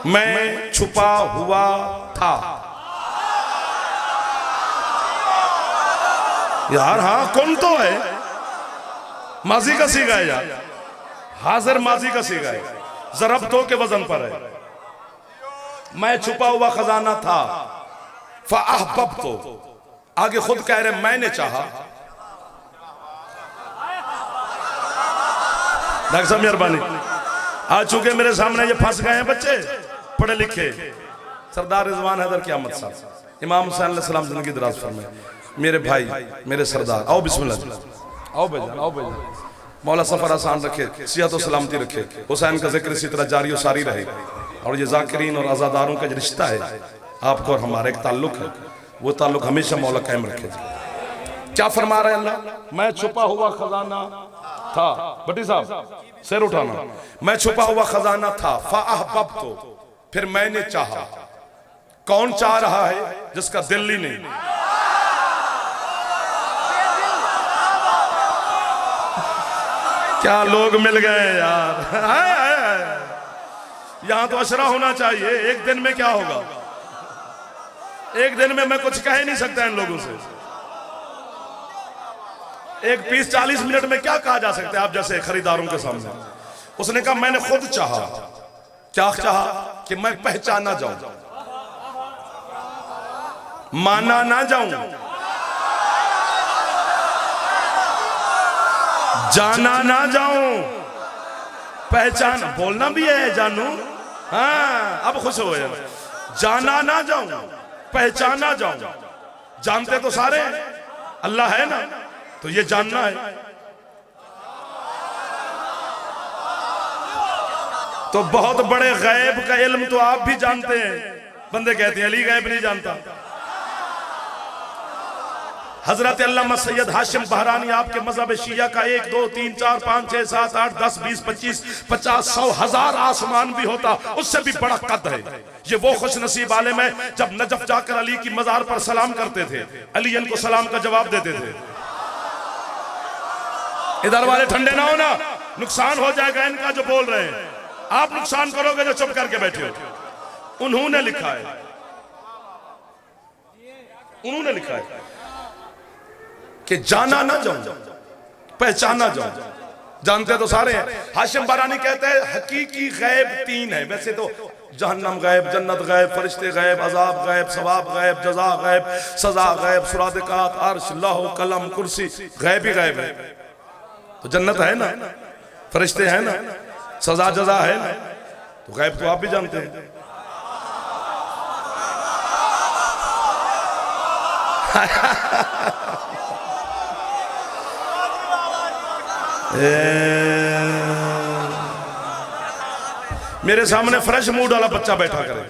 मैं छुपा हुआ था। यार हाँ, कौन तो है, माजी का सीगा है यार, हाजिर माजी का सीगा है, ज़रब तो के वजन पर है। मैं छुपा हुआ खजाना था, फ़अहबब्तु, आगे खुद कह रहे मैंने चाहा। डॉक्टर साहब मेहरबानी, आ चुके मेरे सामने ये फंस गए हैं बच्चे पढ़े लिखे। सरदार रिजवान हैदर क़यामत साहब, इमाम हुसैन अलैहिस्सलाम जिंदगी दराज फरमाए। मेरे भाई, मेरे सरदार, आओ बिस्मिल्लाह, आओ बेजान, आओ बेजान। मौला सफर आसान रखे, सिहत और सलामती रखे, हुसैन का जिक्र इसी तरह जारी और सारी रहे। और ये जाकिरीन और आज़ादारों का जो रिश्ता है आपको और हमारा एक ताल्लुक है, वो ताल्लुक हमेशा मौला कायम रखे। क्या फरमा रहे अल्लाह? मैं छुपा हुआ खजाना था। भट्टी साहब सिर उठाना। मैं छुपा हुआ खजाना था, फ़अहबब्तु, फिर मैंने चाहा। कौन चाह रहा है जिसका दिल ही नहीं? क्या लोग मिल गए यार। यहां तो अशरा होना चाहिए। एक दिन में क्या होगा, एक दिन में मैं कुछ कह ही नहीं सकता इन लोगों से। एक 30-40 मिनट में क्या कहा जा सकता है आप जैसे खरीदारों के सामने? उसने कहा मैंने खुद चाहा। क्या चाहा? कि मैं पहचाना जाऊं, माना ना जाऊं, जाना ना जाऊं, पहचान। बोलना भी है जानू, हाँ अब खुश हो गए। जाना ना जाऊं, पहचाना जाऊं। जानते तो सारे अल्लाह है ना, तो ये जानना है। तो बहुत बड़े गैब का इल्म तो आप भी जानते हैं। बंदे कहते हैं अली गैब नहीं जानता। हजरत अल्लामा सैयद हाशिम बहरानी आपके मजहब शिया का 1 2 3 4 5 6 7 8 10 20 25 50 100 1000 आसमान भी होता उससे भी बड़ा कद है। ये वो खुश नसीब आलिम है जब नजफ जाकर अली की मजार पर सलाम करते थे, अली इनको सलाम का जवाब देते थे। इधर वाले ठंडे ना हो ना, नुकसान हो जाएगा इनका जो बोल रहे हैं। आप नुकसान करोगे जो चुप करके बैठे हो। उन्होंने लिखा है, उन्होंने लिखा है कि जाना ना जाऊं पहचाना जाऊं। जानते तो सारे हैं। हाशिम बहरानी कहते हैं हकीकी गैब 3 है। वैसे तो जहन्नम गैब, जन्नत गैब, फरिश्ते गैब, अजाब गैब, सवाब गैब, जजा गैब, सजा गैब, सुरादिकात, अर्श, लौह, कलम, कुर्सी गैब ही गैब है। तो जन्नत है ना, फरिश्ते हैं ना, सजा जजा है ना, तो गैब तो आप भी जानते हैं। मेरे सामने फ्रेश मूड वाला बच्चा बैठा करे,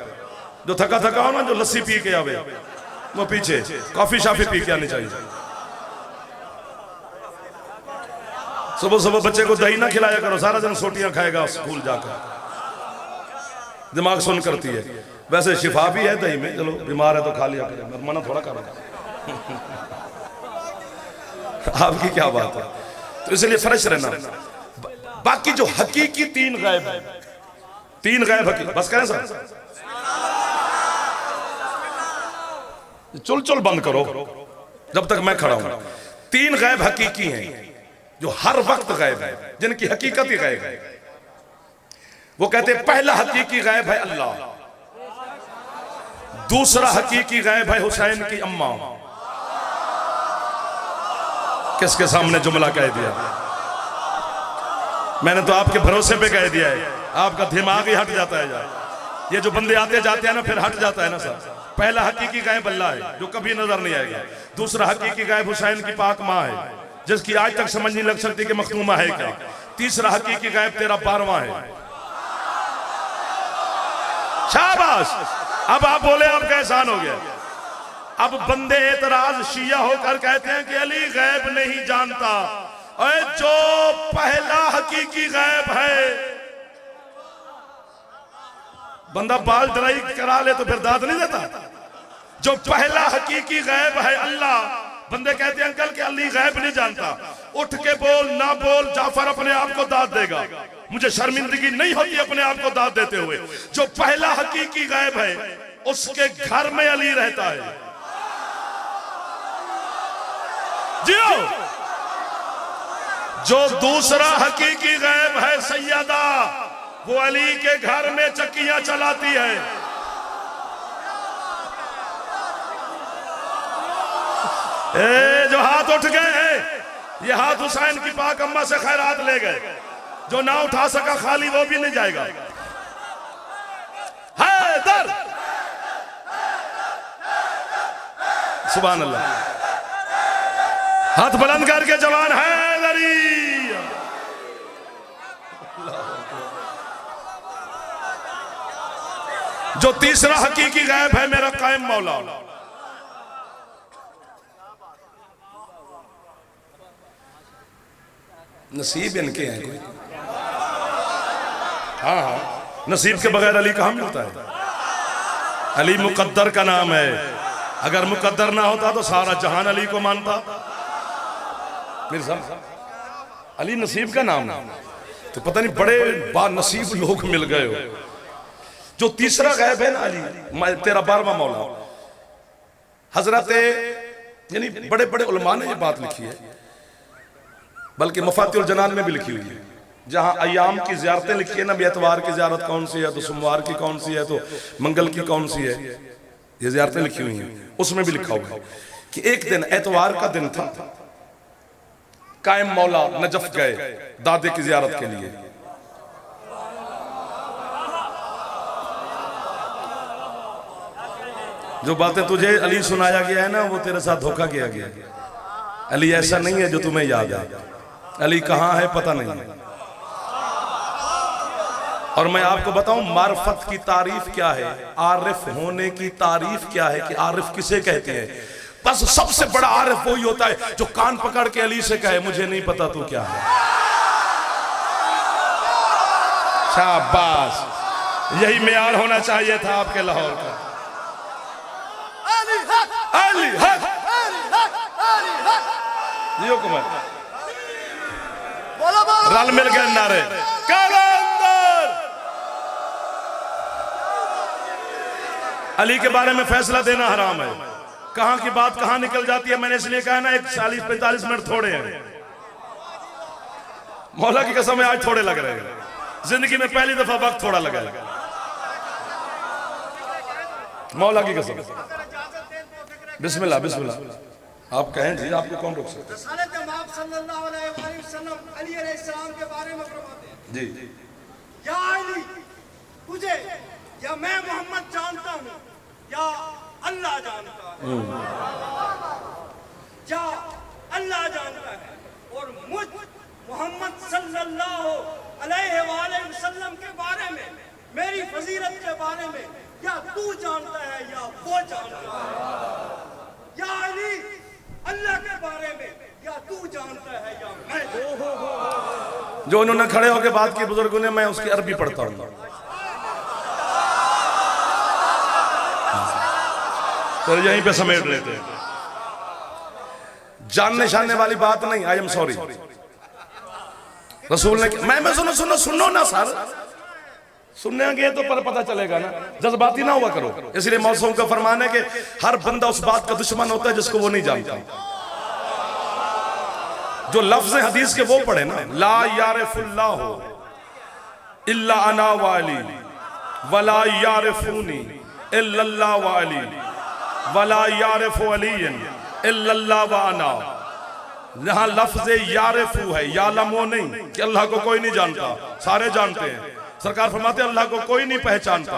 जो थका थका हो ना, जो लस्सी पी के आवे, वो पीछे कॉफी शाफी पी के आनी चाहिए। सुबह सुबह बच्चे को दही ना खिलाया करो, सारा दिन सोटियां खाएगा स्कूल जाकर, दिमाग सुन करती है। वैसे शिफा भी है दही में, चलो बीमार है तो खा लिया करें, मना थोड़ा करो। आपकी क्या बात है। तो इसलिए फ्रेश रहना। बाकी जो हकीकी 3 गैब है, 3 गैब हकीकी, बस करें सर, चुल चुल बंद करो जब तक मैं खड़ा हूं। 3 गैब हकीकी हैं जो हर वक्त गैब है, जिनकी हकीकत ही गैब है। वो कहते हैं पहला हकीकी गैब है अल्लाह, दूसरा हकीकी गैब है हुसैन की अम्मा। किसके सामने जुमला कह दिया? मैंने तो आपके भरोसे पे कह दिया है, आपका दिमाग ही हट जाता है। ये जो बंदे आते जाते हैं ना, फिर हट जाता है ना सर। पहला हकीकी गैब अल्लाह है जो कभी नजर नहीं आएगा। दूसरा हकीकी गैब हुसैन की पाक माँ है, जिसकी आज तक समझ नहीं लग सकती कि मखतूमा है क्या। तीसरा हकीकी गैब तेरा 12वां है। शाबाश। अब आप बोले आपका एहसान हो गया। अब बंदे एतराज शिया होकर कहते हैं कि अली गैब नहीं जानता। अरे जो पहला हकीकी गैब है, बंदा बाल ड्राई करा ले तो फिर दाद नहीं देता। जो पहला हकीकी गैब है अल्लाह, बंदे कहते हैं अंकल कि अली गैब नहीं जानता। उठ के बोल ना बोल, जाफर अपने आप को दाद देगा। मुझे शर्मिंदगी नहीं होती अपने आप को दाद देते हुए। जो पहला हकीकी गैब है उसके घर में अली रहता है। जियो। जो दूसरा हकीकी गैब है सैयदा, वो अली के घर में चक्कियां चलाती है। जो हाथ उठ गए हैं, ये हाथ हुसैन की पाक अम्मा से खैरात ले गए। जो ना उठा सका खाली वो भी नहीं जाएगा। हैदर, सुभान अल्लाह। हाथ बुलंद करके जवान हैदरी। जो तीसरा हकीकी गैब है मेरा कायम मौला, नसीब इनके हैं कोई। हाँ हाँ, नसीब के बगैर अली कहाँ मिलता है। अली मुकद्दर का नाम है। अगर मुकद्दर ना होता तो सारा जहान अली को मानता। मेरे साहब, अली नसीब का नाम है। तो पता नहीं बड़े बानसीब लोग मिल गए हो। जो तीसरा गैब है ना अली, तेरा 12वां मौला। हजरत यानी बड़े बड़े उलमा ने ये बात लिखी है, बल्कि मफातिउल जनान में भी लिखी हुई है। जहां अयाम की ज़ियारतें लिखी है ना, एतवार की ज़ियारत कौन सी है, तो सोमवार की कौन सी है, तो मंगल की कौन सी है, ये ज़ियारतें लिखी हुई हैं। उसमें भी लिखा हुआ है कि एक दिन एतवार का दिन था, कायम मौला नजफ गए दादे की ज़ियारत के लिए। जो बातें तुझे अली सुनाया गया है ना, वो तेरे साथ धोखा किया गया। अली ऐसा नहीं है जो तुम्हें याद है। अली कहाँ है पता नहीं। और मैं आपको बताऊं मार्फत की तारीफ क्या है, आरिफ होने की तारीफ क्या है, कि आरिफ किसे कहते हैं। बस सबसे बड़ा आरिफ वही होता है जो कान पकड़ के अली से कहे मुझे नहीं पता तू क्या है। शाबाश, यही मेयार होना चाहिए था आपके लाहौर का। अली हक जियो कुमार, रल मिल गए नारे कलंदर। अली के बारे में फैसला देना हराम है। कहां की बात कहां निकल जाती है, मैंने इसलिए कहा ना 40-45 मिनट थोड़े हैं। मौला की कसम है आज थोड़े लग रहे हैं, जिंदगी में पहली दफा वक्त थोड़ा लगा है, मौला की कसम। बिस्मिल्लाह बिस्मिल्लाह, आप कहें जी, आपको कौन रोक सकता है। रसूल जनाब सल्लल्लाहु अलैहि वसल्लम अली अलैहिस्सलाम के बारे में फरमाते हैं, जी या अली, तुझे या मैं मोहम्मद जानता हूँ या अल्लाह जानता है, या अल्लाह जानता है, और मुझ मोहम्मद सल्लल्लाहु अलैहि वसल्लम के बारे में, मेरी फजीलत के बारे में या तू जानता है या वो जानता है। या अली, अल्लाह के बारे में या तू जानता है या मैं। जो उन्होंने खड़े होकर बात की बुजुर्गों ने, मैं उसकी अरबी पढ़ता हूँ, तो यहीं पे समेट लेते हैं। जानने शानने वाली बात नहीं, आई एम सॉरी। रसूल ने, मैं सुनो सुनो सुनो ना सर, सुनने गए तो पर पता चलेगा ना, जज्बाती ना हुआ करो। इसलिए मौसम का फरमान है कि हर बंदा उस बात का दुश्मन होता है जिसको वो नहीं जानता। जो लफ्ज हदीस के वो पढ़े ना, ला यारिफुल्लाहु इल्ला अना वाली वला यारिफूनी इल्लल्लाह वाली वला यारिफु अलीयन इल्लल्लाह व अना। यहां लफ्ज यारिफू है, यालमो नहीं कि अल्लाह को कोई नहीं जानता, सारे जानते हैं। सरकार फरमाते हैं अल्लाह को कोई नहीं पहचानता।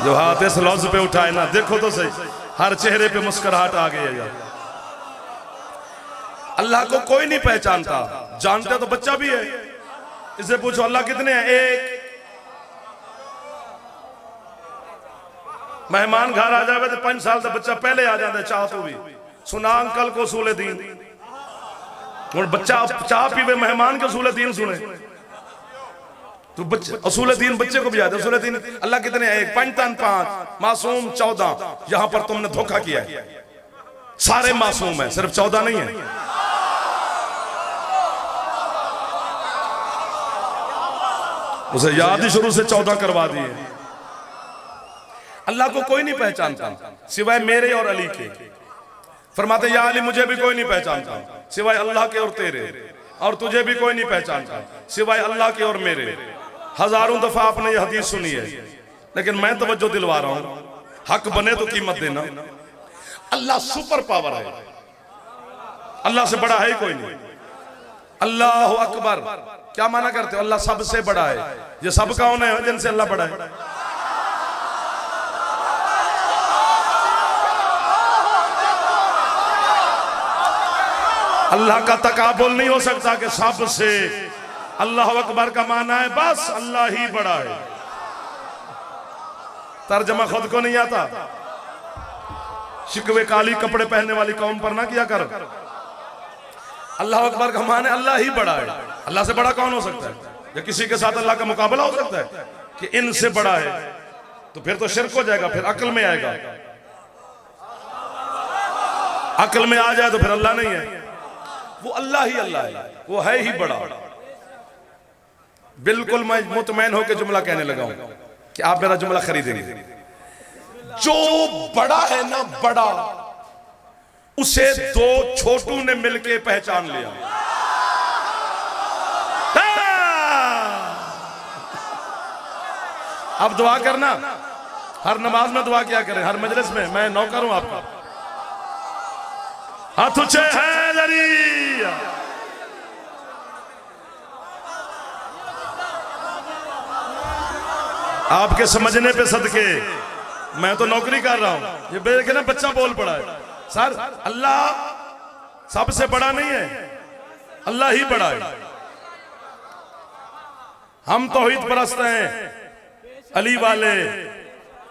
जो हाथ इस लफ्ज पे उठाए ना, देखो तो सही, हर चेहरे पे मुस्कुराहट आ गई है यार। अल्लाह को कोई नहीं पहचानता, जानते तो बच्चा भी है। इसे पूछो अल्लाह कितने हैं, एक। मेहमान घर आ जाए तो 5 साल का बच्चा पहले आ जाता है, चाह तो भी सुना अंकल को उसूल दीन। और बच्चा चाह पीवे, मेहमान के उसूल दीन सुने तो बच्चे उसूल दीन बच्चे को भी याद है। उसूल दीन अल्लाह कितने हैं, एक। 5 तन 5, मासूम 14। यहां पर तुमने धोखा किया है, सारे मासूम है, सिर्फ 14 नहीं है। उसे याद ही शुरू से 14 करवा दिए। अल्लाह को कोई नहीं पहचानता सिवाय मेरे और अली के। फरमाते या अली, मुझे भी कोई नहीं पहचानता सिवाय अल्लाह के और तेरे, और तुझे भी कोई नहीं पहचानता सिवाय अल्लाह के और मेरे। हजारों दफा आपने ये हदीस सुनी है, लेकिन मैं तवज्जो दिलवा रहा हूं, हक बने तो कीमत देना। अल्लाह सुपर पावर है, अल्लाह से बड़ा है ही कोई नहीं। अल्लाह अकबर क्या माना करते हो, अल्लाह सबसे बड़ा है। ये सब कौन है जिनसे अल्लाह बड़ा है? अल्लाह का तकाबुल नहीं हो सकता कि सबसे। अल्लाह अकबर का माना है बस अल्लाह ही बड़ा है। तर्जमा खुद को नहीं आता। शिकवे काली कपड़े पहनने वाली कौम पर ना किया कर। अल्लाह अकबर का माने अल्लाह ही बड़ा है। अल्लाह से बड़ा कौन हो सकता है? या किसी के साथ अल्लाह का मुकाबला हो सकता है कि इनसे बड़ा है? तो फिर तो शिर्क हो जाएगा, फिर अक्ल में आएगा। अक्ल में आ जाए तो फिर अल्लाह नहीं है, वो अल्लाह ही अल्लाह है, वो है ही बड़ा। बिल्कुल मैं मुतमैन होकर जुमला कहने लगा हूं कि आप मेरा जुमला खरीदेंगे। जो बड़ा है ना बड़ा, उसे 2 छोटू ने मिलके पहचान लिया। अब दुआ करना, हर नमाज में दुआ किया करें, हर मजलिस में। मैं नौकर हूं आपका। हाथ ऊंचे है लरी। आपके समझने पे सदके मैं तो नौकरी कर रहा हूं। ये देखे ना बच्चा बोल पड़ा है, सर अल्लाह सबसे बड़ा नहीं है, अल्लाह ही बड़ा है। हम तौहीद परस्त हैं, अली वाले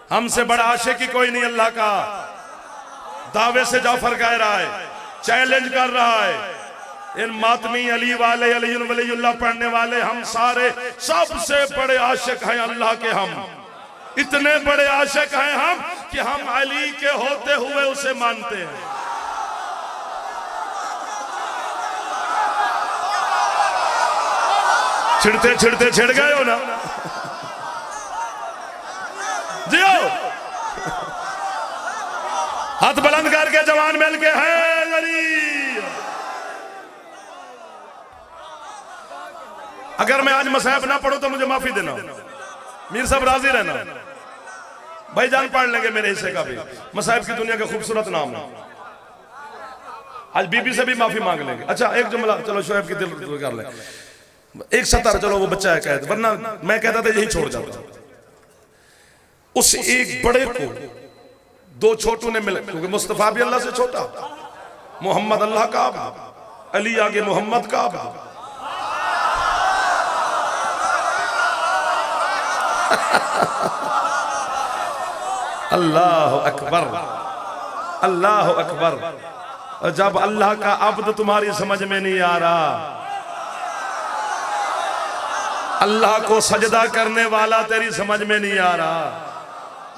हमसे बड़ा आशिक ही कोई नहीं अल्लाह का। दावे से जाफर कह रहा है, चैलेंज कर रहा है, इन मातमी अली वाले अली वलीउल्लाह पढ़ने वाले हम सारे सबसे बड़े आशिक हैं अल्लाह के। हम इतने बड़े आशिक हैं हम कि हम अली के होते हुए उसे मानते हैं। छिड़ते छिड़ते छिड़ गए हो ना जियो। हाथ बुलंद करके जवान मिल के है अली। अगर मैं आज मसाहब ना पढ़ूं तो मुझे माफी देना, मीर साहब राजी रहना। भाईजान पढ़ लेंगे मेरे हिस्से का भी। मसाहब की दुनिया का खूबसूरत नाम है। आज बीबी से भी माफी मांग लेंगे। अच्छा एक जुमला चलो शोएब की दिल कर ले। एक सतर चलो वो बच्चा है कहते, वरना मैं कहता था यही छोड़ जाता। उस एक बड़े को दो छोटू ने मिले, क्योंकि मुस्तफा भी अल्लाह से छोटा, मोहम्मद अल्लाह का अब, अली आगे मोहम्मद का अब। अल्लाह अकबर अल्लाह अकबर। और जब अल्लाह का अब्द तुम्हारी समझ में नहीं आ रहा, अल्लाह को सजदा करने वाला तेरी समझ में नहीं आ रहा,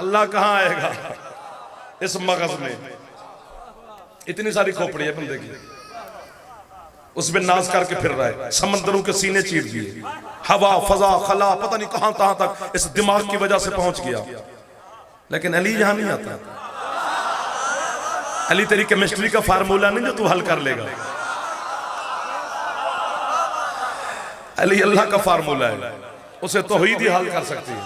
अल्लाह कहां आएगा इस मगज में। इतनी सारी खोपड़ी है बंदे की, उसमें नाज करके फिर रहा है, समंदरों के सीने चीर दिए, हवा फजा खला पता नहीं कहां कहां तक इस दिमाग की वजह से पहुंच गया। लेकिन अली यहां नहीं आता। अली तेरी केमिस्ट्री का फार्मूला नहीं जो तू हल कर लेगा। अली अल्लाह का फार्मूला है, उसे तौहीद ही हल कर सकती है।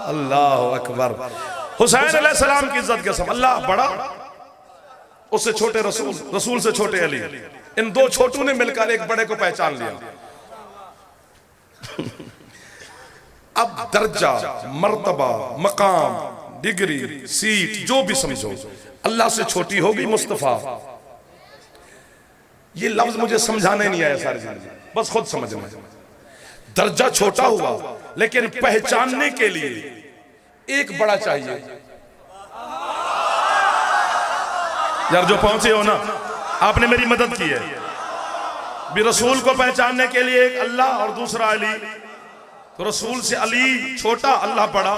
अल्लाह अकबर। हुसैन अलैहिस्सलाम की इज्जत के सब अल्लाह बड़ा, उससे छोटे रसूल, रसूल से छोटे अली। इन दो छोटू ने मिलकर एक बड़े को पहचान लिया। अब दर्जा मर्तबा मकाम डिग्री सीट जो भी समझो अल्लाह से छोटी होगी मुस्तफा। ये लफ्ज मुझे समझाने नहीं आया सारी जिंदगी, बस खुद समझना। दर्जा छोटा हुआ लेकिन पहचानने के लिए एक बड़ा चाहिए। यार जो पहुंचे हो ना, आपने मेरी मदद की है भी। रसूल को पहचानने के लिए एक अल्लाह और दूसरा अली। तो रसूल से अली छोटा, अल्लाह बड़ा।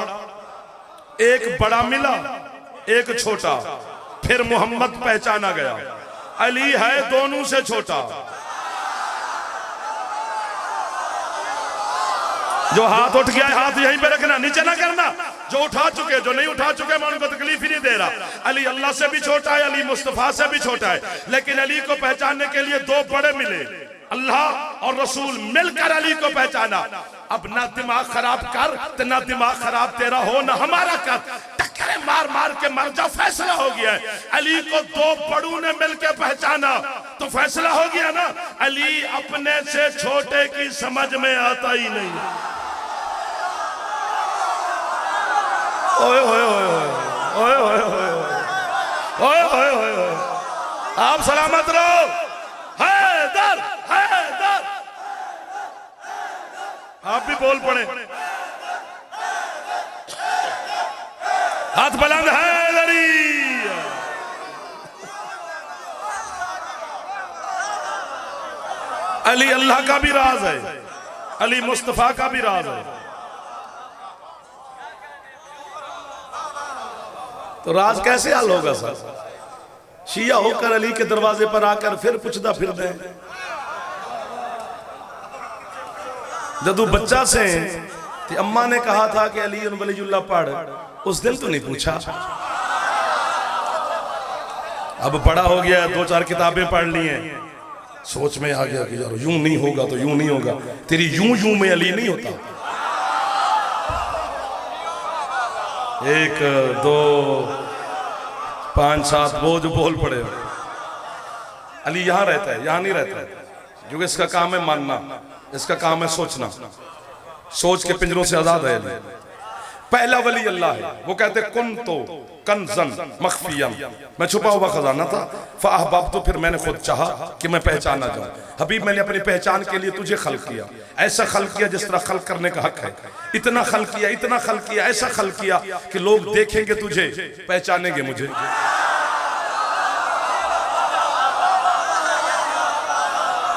एक बड़ा मिला एक छोटा, फिर मोहम्मद पहचाना गया। अली है दोनों से छोटा। जो हाथ उठ गया हाथ यहीं पे रखना, नीचे ना करना। जो उठा चुके, जो नहीं उठा चुके मैं उनको तकलीफ ही नहीं दे रहा। अली अल्लाह से भी छोटा है, अली मुस्तफा से भी छोटा है। लेकिन अली को पहचानने के लिए दो बड़े मिले, अल्लाह और रसूल मिलकर अली को पहचाना। अब ना दिमाग खराब कर, तो ना दिमाग खराब तेरा हो ना हमारा कर, टक्करे मार मार के मर जा, फैसला हो गया है। अली को दो बड़ों ने मिलकर पहचाना तो फैसला हो गया ना। अली अपने से छोटे की समझ में आता ही नहीं। ओए ओए ओए ओए ओए ओए ओए ओए ओए, आप सलामत रहो। हैदर हैदर, आप भी बोल पड़े। हाथ बुलंद हैदरी। अली अल्लाह का भी राज है, अली मुस्तफा का भी राज है। तो राज कैसे हल होगा सर? शिया होकर अली के दरवाजे पर आकर फिर पुछदा फिर दे। जदू बच्चा से तो अम्मा ने कहा था कि अली वलीउल्लाह पढ़, उस दिन तो नहीं पूछा। अब बड़ा हो गया, दो चार किताबें पढ़ ली हैं, सोच में आ गया कि यार यूं नहीं होगा तो यूं नहीं होगा। तेरी यूं यूं में अली नहीं होता। एक दो पांच सात वो जो बोल पड़े। अली यहां रहता है, यहां नहीं रहता है, क्योंकि इसका काम है मानना, इसका काम है सोचना। सोच के पिंजरों से आजाद है अली। पहला वली अल्लाह है, वो कहते कुन तो कंजन मखफियन, मैं छुपा हुआ खजाना था, फ़अहबब तो फिर मैंने खुद चाहा कि मैं पहचाना जाऊं। हबीब मैंने अपनी पहचान के लिए तुझे खल्क किया, ऐसा खल्क किया जिस तरह खल्क करने का हक है, इतना खल्क किया, इतना खल्क किया, ऐसा खल्क किया कि लोग देखेंगे तुझे, पहचानेंगे मुझे।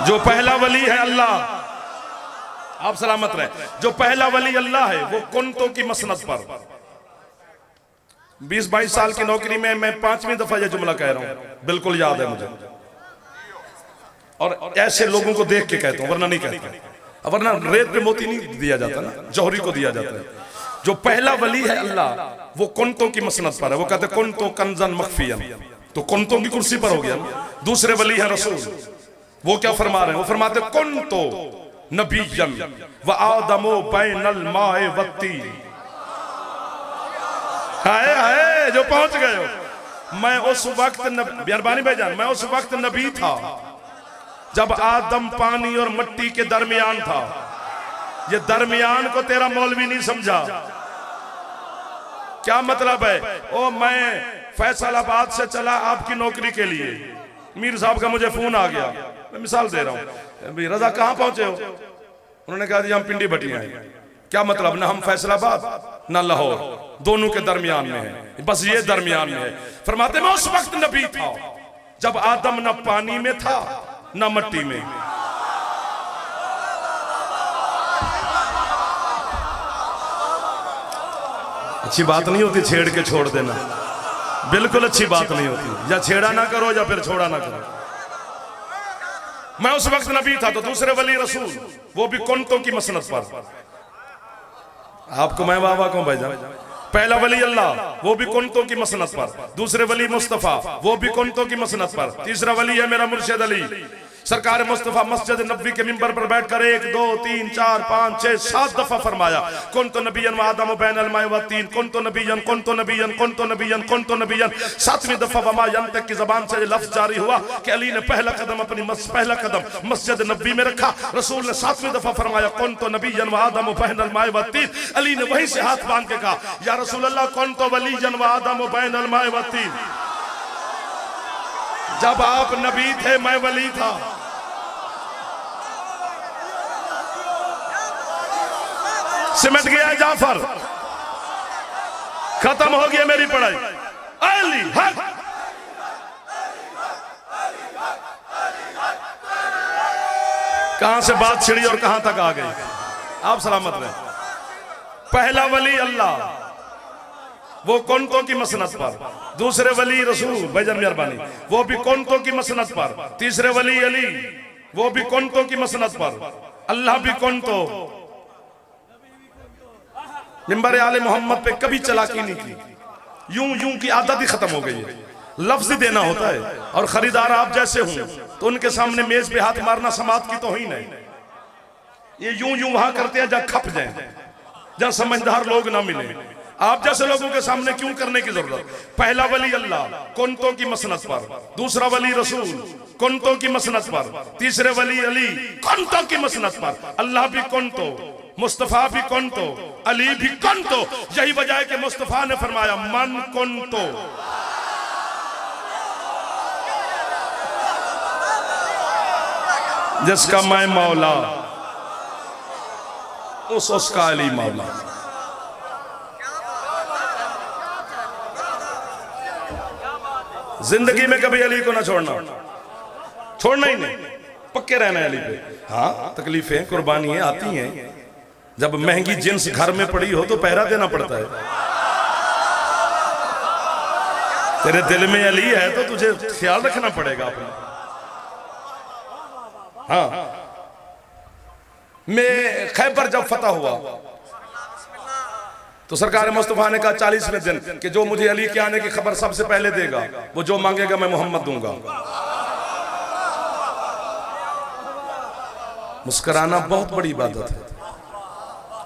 जो पहला वली है अल्लाह, आप सलामत रहे, जो पहला वली अल्लाह है वो कुंतों की मसनद पर 20-22 साल की नौकरी में मैं 5वीं दफा ये जुमला कह रहा हूं, बिल्कुल याद है मुझे, और ऐसे लोगों को देख के कहता हूं, वरना नहीं कहता, वरना रेत पे मोती नहीं दिया जाता ना, जौहरी को दिया जाता है। जो पहला वली है अल्लाह वो कुंतों की मसनद पर है, वो कहते कुंतो कंजन मखफियन, तो कुंतों की कुर्सी पर हो गया। दूसरे वली है रसूल, वो क्या फरमा रहे हैं, वो फरमाते कुंतो नबीयन व आदमो बैनल माए वत्ती। हाय हाय, जो पहुंच गए हो। मैं उस वक्त मेहरबानी भाईजान, मैं उस वक्त नबी था जब आदम पानी और मिट्टी के दरमियान था। ये दरमियान को तेरा मौलवी नहीं समझा। क्या मतलब है? ओ मैं फैसलाबाद से चला आपकी नौकरी के लिए, मीर साहब का मुझे फोन आ गया, मैं मिसाल दे रहा हूं, रजा कहां पहुंचे हो? उन्होंने कहा जी हम पिंडी बटिया हैं। क्या मतलब? ना हम फैसलाबाद ना लाहौर, दोनों के दरमियान में है, बस ये दरमियान में है। फरमाते मैं उस वक्त नबी था जब आदम ना पानी में था ना मिट्टी में। अच्छी बात नहीं होती छेड़ के छोड़ देना, बिल्कुल अच्छी बात नहीं होती। या छेड़ा ना करो या फिर छोड़ा ना करो। मैं उस वक्त नबी था, तो दूसरे वली रसूल, वो भी कुंतों की मसनद पर। आपको मैं वाह वाह कहूं भाईजान। पहला वली अल्लाह, वो भी कुंतों की मसनद पर। दूसरे वली मुस्तफा, वो भी कुंतों की मसनद पर। तीसरा वली है मेरा मुर्शिद अली सरकार मुस्तफा। मस्जिद नबी के मिंबर पर बैठकर 1 2 3 4 5 6 7 दफा फरमाया कुंतु नबियन व आदम बैनल माए व तीन, कुंतु नबियन कुंतु नबियन कुंतु नबियन कुंतु नबियन। 7वीं दफा वमा यंतक की जबान से लफ्ज जारी हुआ कि अली ने पहला कदम पहला कदम मस्जिद नबी में रखा। रसूल ने 7वीं दफा फरमाया कुंतु नबियन व आदम बैनल माए व तीन। अली ने वहीं से हाथ बांध के कहा या रसूल अल्लाह कुंतु वलियन व आदम बैनल माए व तीन। जब आप नबी थे मैं वली था। सिमट गया जाफर, खत्म हो गया मेरी पढ़ाई। अली हक, कहां से बात छिड़ी और कहां तक आ गई। आप सलामत रहे। पहला वली अल्लाह, वो कुंतों की मसनद पर। दूसरे वली रसूल भाईजान मेहरबानी, वो भी कुंतों की मसनद पर। तीसरे वली अली, वो भी कुंतों की मसनद पर। अल्लाह भी कुंतो। मिंबर आले मोहम्मद पे कभी चलाकी नहीं की, यूं यूं की आदत ही खत्म हो गई है। लफ्ज देना होता है, और खरीदार आप जैसे हों तो उनके सामने मेज पे हाथ मारना समात की तौहीन है। ये यूं यूं वहां करते हैं जहां खप जाए, जहां समझदार लोग ना मिले। आप जैसे लोगों के सामने क्यों करने की जरूरत? पहला वली अल्लाह कुंतों की मसनद पर। दूसरा वली रसूल कुंतों की मसनद पर। तीसरे वली अली कुंतों की मसनद पर। अल्लाह भी कुंतो, मुस्तफा भी कुंतो, अली भी कुंतो। यही वजह है कि मुस्तफा ने फरमाया मन कुंतो। जिसका मैं मौला उसका अली मौला। जिंदगी में कभी अली को ना छोड़ना, छोड़ना ही नहीं, पक्के रहना है अली पे। हाँ तकलीफें कुर्बानियां आती हैं, जब महंगी जिन्स घर में पड़ी हो तो पहरा देना पड़ता है। तेरे दिल में अली है तो तुझे ख्याल रखना पड़ेगा अपना। हाँ, मैं खैबर जब फतह हुआ तो सरकार मुस्तफा ने कहा 40वें दिन कि जो मुझे अली के आने की खबर सबसे पहले देगा, वो जो मांगेगा मैं मोहम्मद दूंगा। मुस्कुराना बहुत बड़ी इबादत है।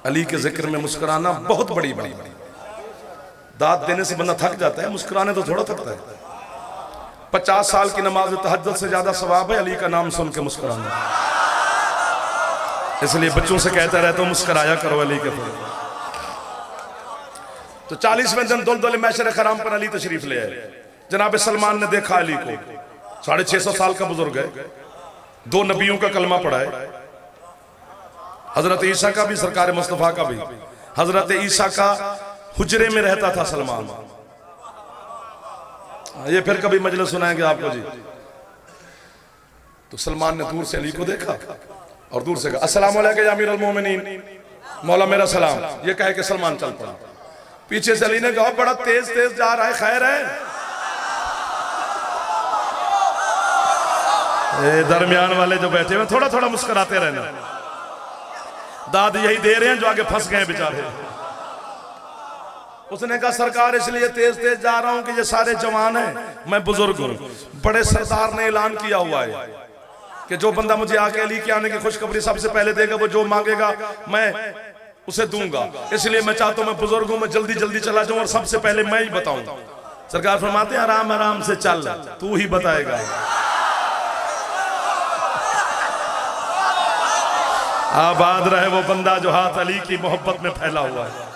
अली के जिक्र में मुस्कुराना बहुत बड़ी बात है। दाद देने से बंदा थक जाता है, मुस्कुराने तो थोड़ा थकता है। 50 साल की नमाज तहज्जुद से ज्यादा सवाब है अली का नाम सुन के मुस्कुराना। इसलिए बच्चों से कहता रहता हूं मुस्कुराया करो अली के फल। तो 40वें दिन दुलदुल मैशर खराम पर अली तशरीफ ले आए। जनाब सलमान ने देखा अली को, 650 साल का बुजुर्ग है, 2 नबियों का कलमा पढ़ा है, हजरत ईसा का भी, सरकार मुस्तफा का भी। हजरत ईसा का हुजरे में रहता था सलमान। ये फिर कभी मजलिस सुनाएंगे आपको जी। तो सलमान ने दूर से अली को देखा और दूर से कहा अस्सलाम वालेकुम या अमीरुल मोमिनीन, मौला मेरा सलाम। ये कहे कि सलमान चल पड़ा। पीछे से अली ने कहा बड़ा तेज तेज जा रहा है, खैर है? दरमियान वाले जो बैठे हुए थोड़ा थोड़ा मुस्कुराते रहना, दाद यही दे रहे हैं जो आगे फंस गए बेचारे। उसने कहा सरकार इसलिए तेज तेज जा रहा हूं कि ये सारे जवान हैं, मैं बुजुर्ग हूं। बड़े सरदार ने ऐलान किया हुआ है कि जो बंदा मुझे आके अली के आने की खुशखबरी सबसे पहले देगा, वो जो मांगेगा मैं उसे दूंगा। इसलिए मैं चाहता हूं, मैं बुजुर्ग हूं, मैं जल्दी जल्दी चला जाऊं और सबसे पहले मैं ही बताऊं। सरकार फरमाते हैं आराम आराम से चल, तू ही बताएगा। आबाद रहे वो बंदा जो हाथ अली की मोहब्बत में फैला हुआ है।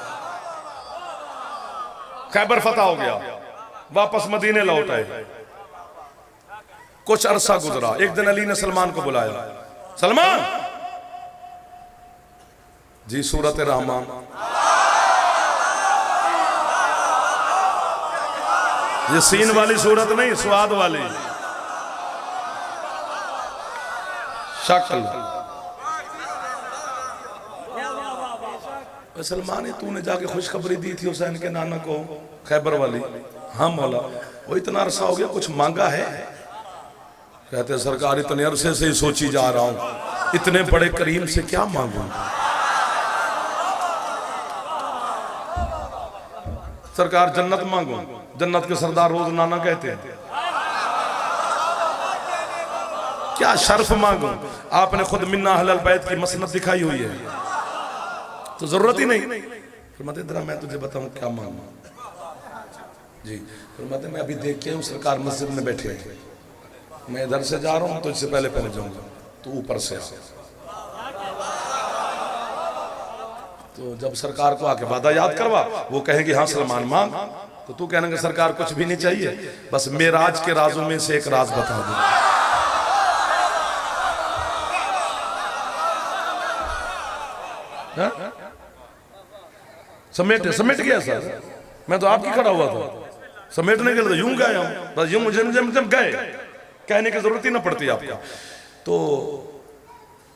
खैबर फतह हो गया, वापस मदीने लौट आए। कुछ अरसा गुजरा, एक दिन अली ने सलमान को बुलाया। सलमान जी, सूरत रहमान, ये सीन वाली सूरत नहीं, स्वाद वाली शक्ल। सलमान, तूने जाके खुशखबरी दी थी हुसैन के नाना को, खैबर वाली? हाँ मौला। वो इतना अरसा हो गया, कुछ मांगा है? कहते सरकार इतने अरसे से ही सोची जा रहा हूं, इतने बड़े करीम से क्या मांगू। सरकार जन्नत मांगू, जन्नत के सरदार रोज नाना कहते हैं। क्या शर्फ मांगू? आपने खुद मिन्ना अहलल बैत की मसनद दिखाई हुई है, तो जरूरत ही नहीं। फरमाते जरा मैं तुझे बताऊं क्या मांगू जी। फरमाते मैं अभी देख के हूं सरकार मस्जिद में बैठे हैं, मैं इधर से जा रहा हूं तो इससे पहले पहले जाऊंगा, तो ऊपर से आ। तो जब सरकार को आके वादा याद करवा, वो कहेंगे हाँ सलमान मांग, तो तू कहने सरकार कुछ भी नहीं चाहिए, बस मेराज के राजों में से एक राज बता दो। समेट गया सर, मैं तो आपकी खड़ा हुआ था, समेटने के लिए तो यूं गया हूं, बस यूं मुझे गए, कहने की जरूरत ही ना पड़ती आपको। तो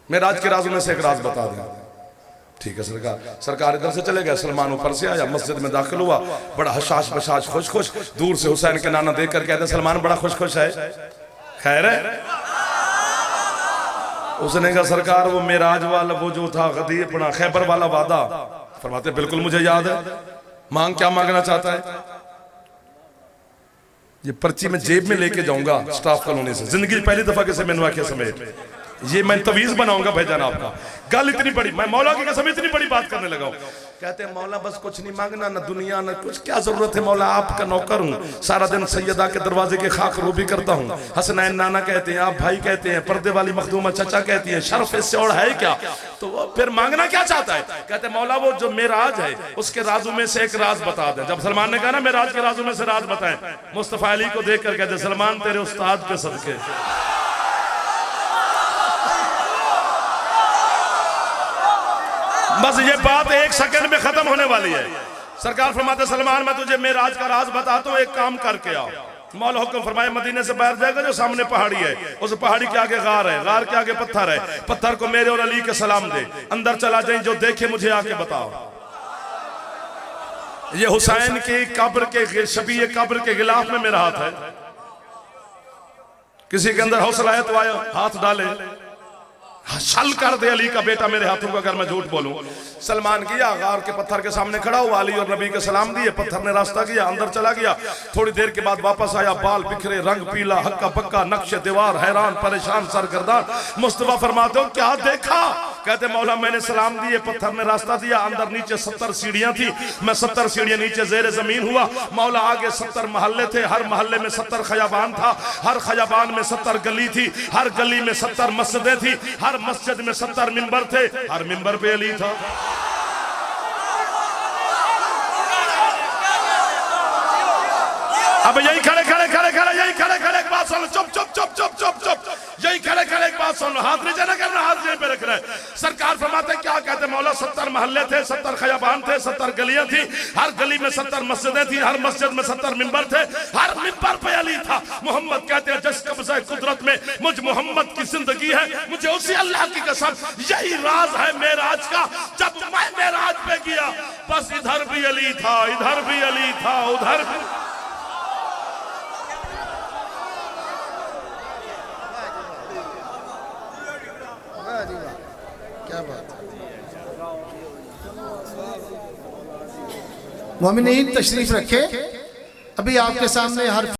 मैं राज के राजों में से एक राज बता दें। ठीक है सरकार इधर से चले गए, सलमान ऊपर से आया, मस्जिद में दाखिल हुआ, बड़ा हशाश बशाश खुश खुश। दूर से हुसैन के नाना देख कर कहते सलमान बड़ा खुश खुश है, खैर है? उसने कहा सरकार वो मेराज वाला वो जो था गदी अपना खैबर वाला वादा। फरमाते बिल्कुल मुझे याद है, मांग क्या मांगना चाहता है? ये पर्ची में जेब में लेके जाऊंगा स्टाफ कॉलोनी से, जिंदगी पहली दफा किसी मैंने वाक्य समेत ये मैं तवीज बनाऊंगा भाईजान आपका। गल इतनी बड़ी, मैं मौला की कसम इतनी बड़ी बात करने लगा हूं। कहते हैं मौला बस कुछ नहीं मांगना, ना दुनिया ना कुछ, क्या जरूरत है मौला, आपका नौकर हूं, सारा दिन सैयदा के दरवाजे के खाक रूबी करता हूं। हसनैन नाना कहते हैं, आप भाई कहते हैं, पर्दे वाली मखदूमा चचा कहती है, शर्फ इससे और है क्या? तो फिर मांगना क्या चाहता है? कहते मौला वो जो मेराज है उसके राजों में से एक राज बता दे। जब सलमान ने कहा ना मेराज के राजों में से राज बताएं, मुस्तफा अली को देख कर कहते सलमान तेरे उस्ताद के सदके। बस ये बात 1 सेकंड में खत्म होने वाली है। सरकार फरमाते सलमान मैं तुझे मेराज का राज बताता हूं, एक काम करके आओ। मौला हुक्म फरमाए मदीने से बाहर जाएगा, जो सामने पहाड़ी है, उस पहाड़ी के आगे गार है, गार के आगे पत्थर है, पत्थर को मेरे और अली के सलाम दे, अंदर चला जाए, जो देखे मुझे आके बताओ। ये हुसैन की कब्र के शबीह कब्र के गिलाफ में मेरा हाथ है। किसी के अंदर हौसला है तो आया हाथ डाले, छल कर दे अली का बेटा मेरे हाथों का, अगर मैं झूठ बोलूं। सलमान किया, गार के पत्थर के सामने खड़ा हुआ, अली और नबी के सलाम दिए, पत्थर ने रास्ता किया, अंदर चला गया। थोड़ी देर के बाद वापस आया, बाल बिखरे, रंग पीला, हक्का पक्का, नक्शे दीवार, हैरान परेशान, सरगर्दान। मुस्तफा फरमाते हो क्या देखा? कहते मौला मैंने सलाम दिए, पत्थर ने रास्ता दिया, अंदर नीचे 70 सीढ़ियां थी, मैं 70 सीढ़ियां नीचे जेरे जमीन हुआ। मौला आगे 70 महल्ले थे, हर महल्ले में 70 खयाबान था, हर खयाबान में 70 गली थी, हर गली में 70 मस्जिदें थी, हर मस्जिद में 70 मिंबर थे, हर मिंबर पे अली था। अब यही खड़े खड़े खड़े खड़े यही खड़े खड़े एक बात सुन लो, चुप चुप चुप चुप चुप चुप यही खड़े खड़े एक बात सुन लो, हाथ नीचे ना करना, हाथ यहीं पे रख रहे। सरकार फरमाते क्या कहते मौला, 70 महल्ले थे, 70 खयाबान थे, 70 गलियां थी, हर गली में 70 मस्जिदें थी, हर मस्जिद में 70 मिंबर थे, हर मिंबर पे अली था। मोहम्मद कहते हैं जिस कब्ज़े कुदरत में मुझ मोहम्मद की जिंदगी है, मुझे उसी अल्लाह की कसम यही राज है मेराज का। जब मैं मेराज पे गया बस इधर भी अली था, इधर भी अली था, उधर भी। क्या बात है। मोमिनीन तशरीफ रखे, अभी आपके सामने हर